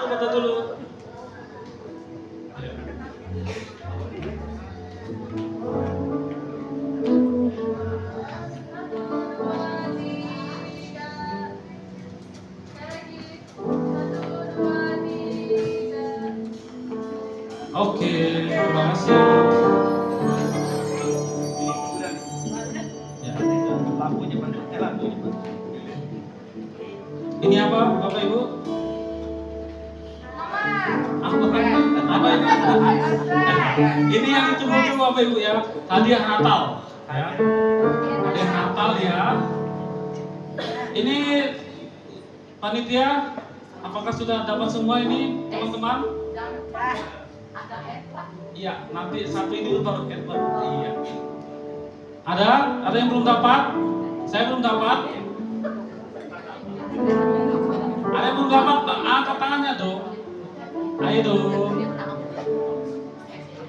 Foto dulu. Oke, terima kasih. Ya. Ini apa, Bapak Ibu? Apa ini? Ini yang ditunggu-tunggu Bapak Ibu ya, hadiah Natal. Ya. Hadiah Natal ya. Ini panitia, apakah sudah dapat semua ini teman-teman? Iya, nanti satu ini dulu baru Edward. Iya. Ada yang belum dapat? Saya belum dapat. Ada yang belum dapat? Angkat tangannya dong. Ayo dong.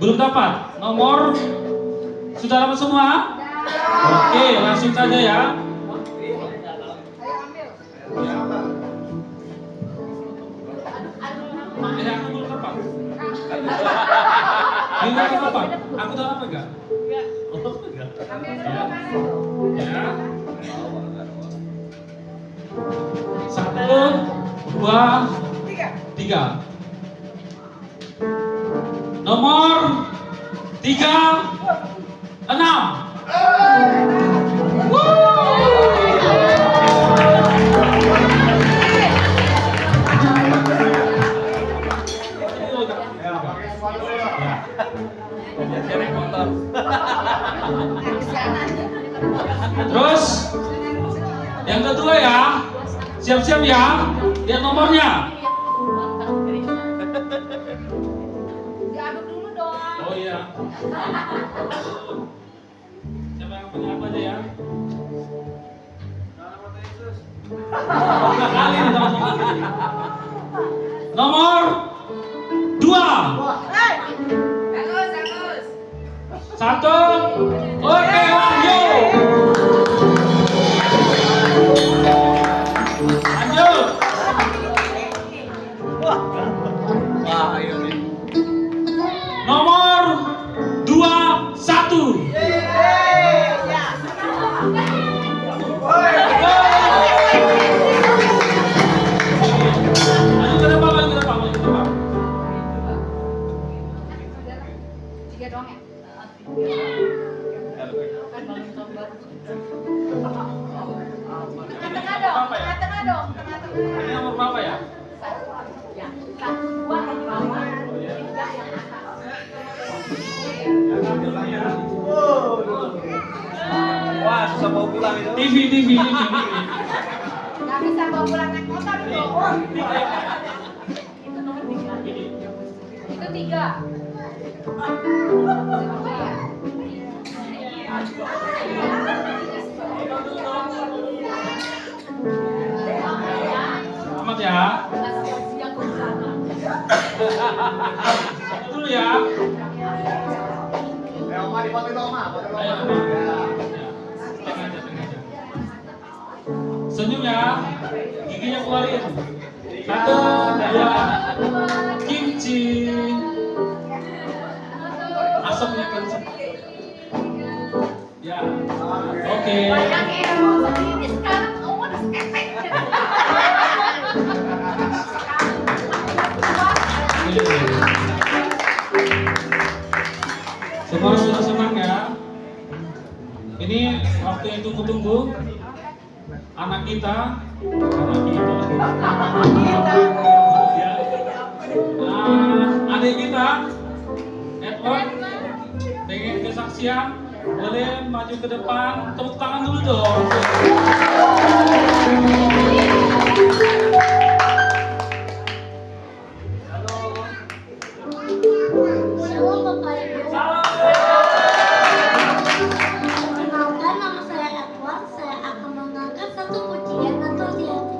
Belum dapat? Nomor sudah dapat semua? Oke, langsung saja ya. Aku belum dapat. Ini apa? Aku dapat apa enggak? Oh, enggak. Ya. Satu, dua, tiga. Nomor 36. Terus yang kedua ya, siap-siap ya, lihat nomornya. Diaduk dulu dong. Oh iya. Siapa yang punya apa aja ya? Tiga kali nih teman-teman. Nomor 2. Bagus. Satu. Oke, Wahyu. Lanjut. Nomor 21. Maju ke depan. Tiga doang ya? Tengah-tengah dong. Ini nomor berapa ya? Dua yang di bawah, tiga yang atas. Wah, susah bawa pulang itu. TV. Gak bisa bawa pulang naik motor itu. Itu nomor 3. Itu 3. Selamat ya. Satu dulu ya. Ayo, tengah aja. Senyum ya. Giginya keluarin. Satu, dua. Kimchi. Asapnya kenceng. Ya. Oke. Bayangin sendiri sekarang umur efek. Semua sudah senang ya. Ini waktu yang tunggu-tunggu. Anak kita. Ya. Adik kita, Edward, pengen kesaksian, boleh maju ke depan. Tepuk tangan dulu dong. Shalom Bapak Ibu. Perkenalkan, nama saya Edward. Saya akan mengangkat satu pujian atau di hati.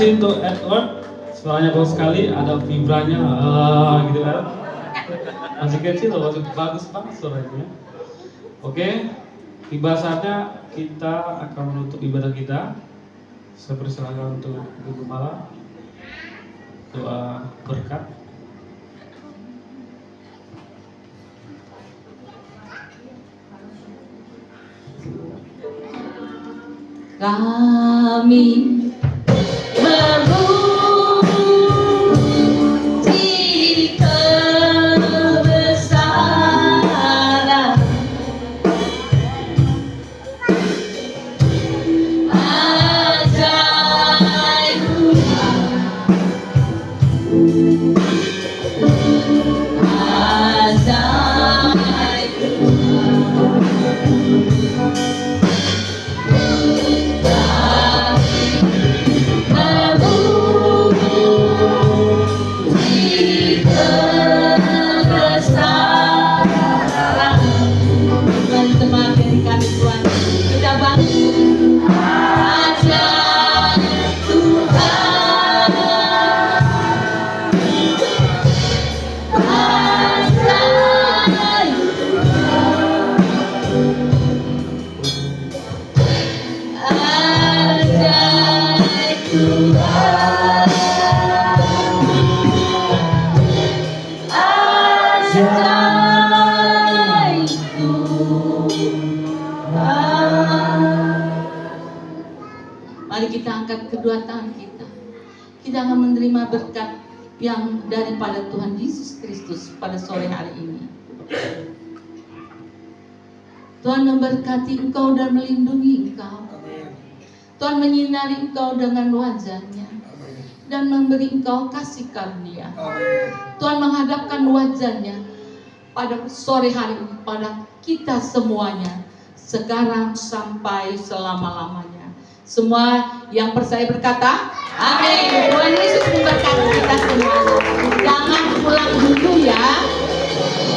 kasih untuk Edward, suaranya bagus sekali, ada vibranya, gitu kan. Masih kecil loh, masih bagus banget suaranya. Oke, tiba saatnya kita akan menutup ibadah kita. Saya persilakan untuk Ibu Gembala doa berkat. Kami memuji kebesaran ajaib teman-teman dari kami Tuhan, kita bangun ajaib Tuhan, ajaib Tuhan, ajaib Tuhan. Mari kita angkat kedua tangan kita. Kita akan menerima berkat yang daripada Tuhan Yesus Kristus pada sore hari ini. Tuhan memberkati engkau dan melindungi engkau. Tuhan menyinari engkau dengan wajah-Nya dan memberi engkau kasih karunia. Tuhan menghadapkan wajah-Nya pada sore hari ini pada kita semuanya, sekarang sampai selama-lamanya. Semua yang percaya berkata, amin. Tuhan Yesus memberkati kita semua. Jangan pulang dulu ya,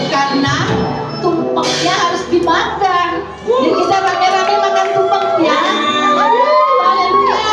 karena tumpengnya harus dimakan. Jadi kita rame-rame makan tumpeng ya. Haleluya.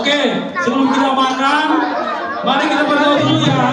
Oke, sebelum kita makan, mari kita berdoa dulu ya.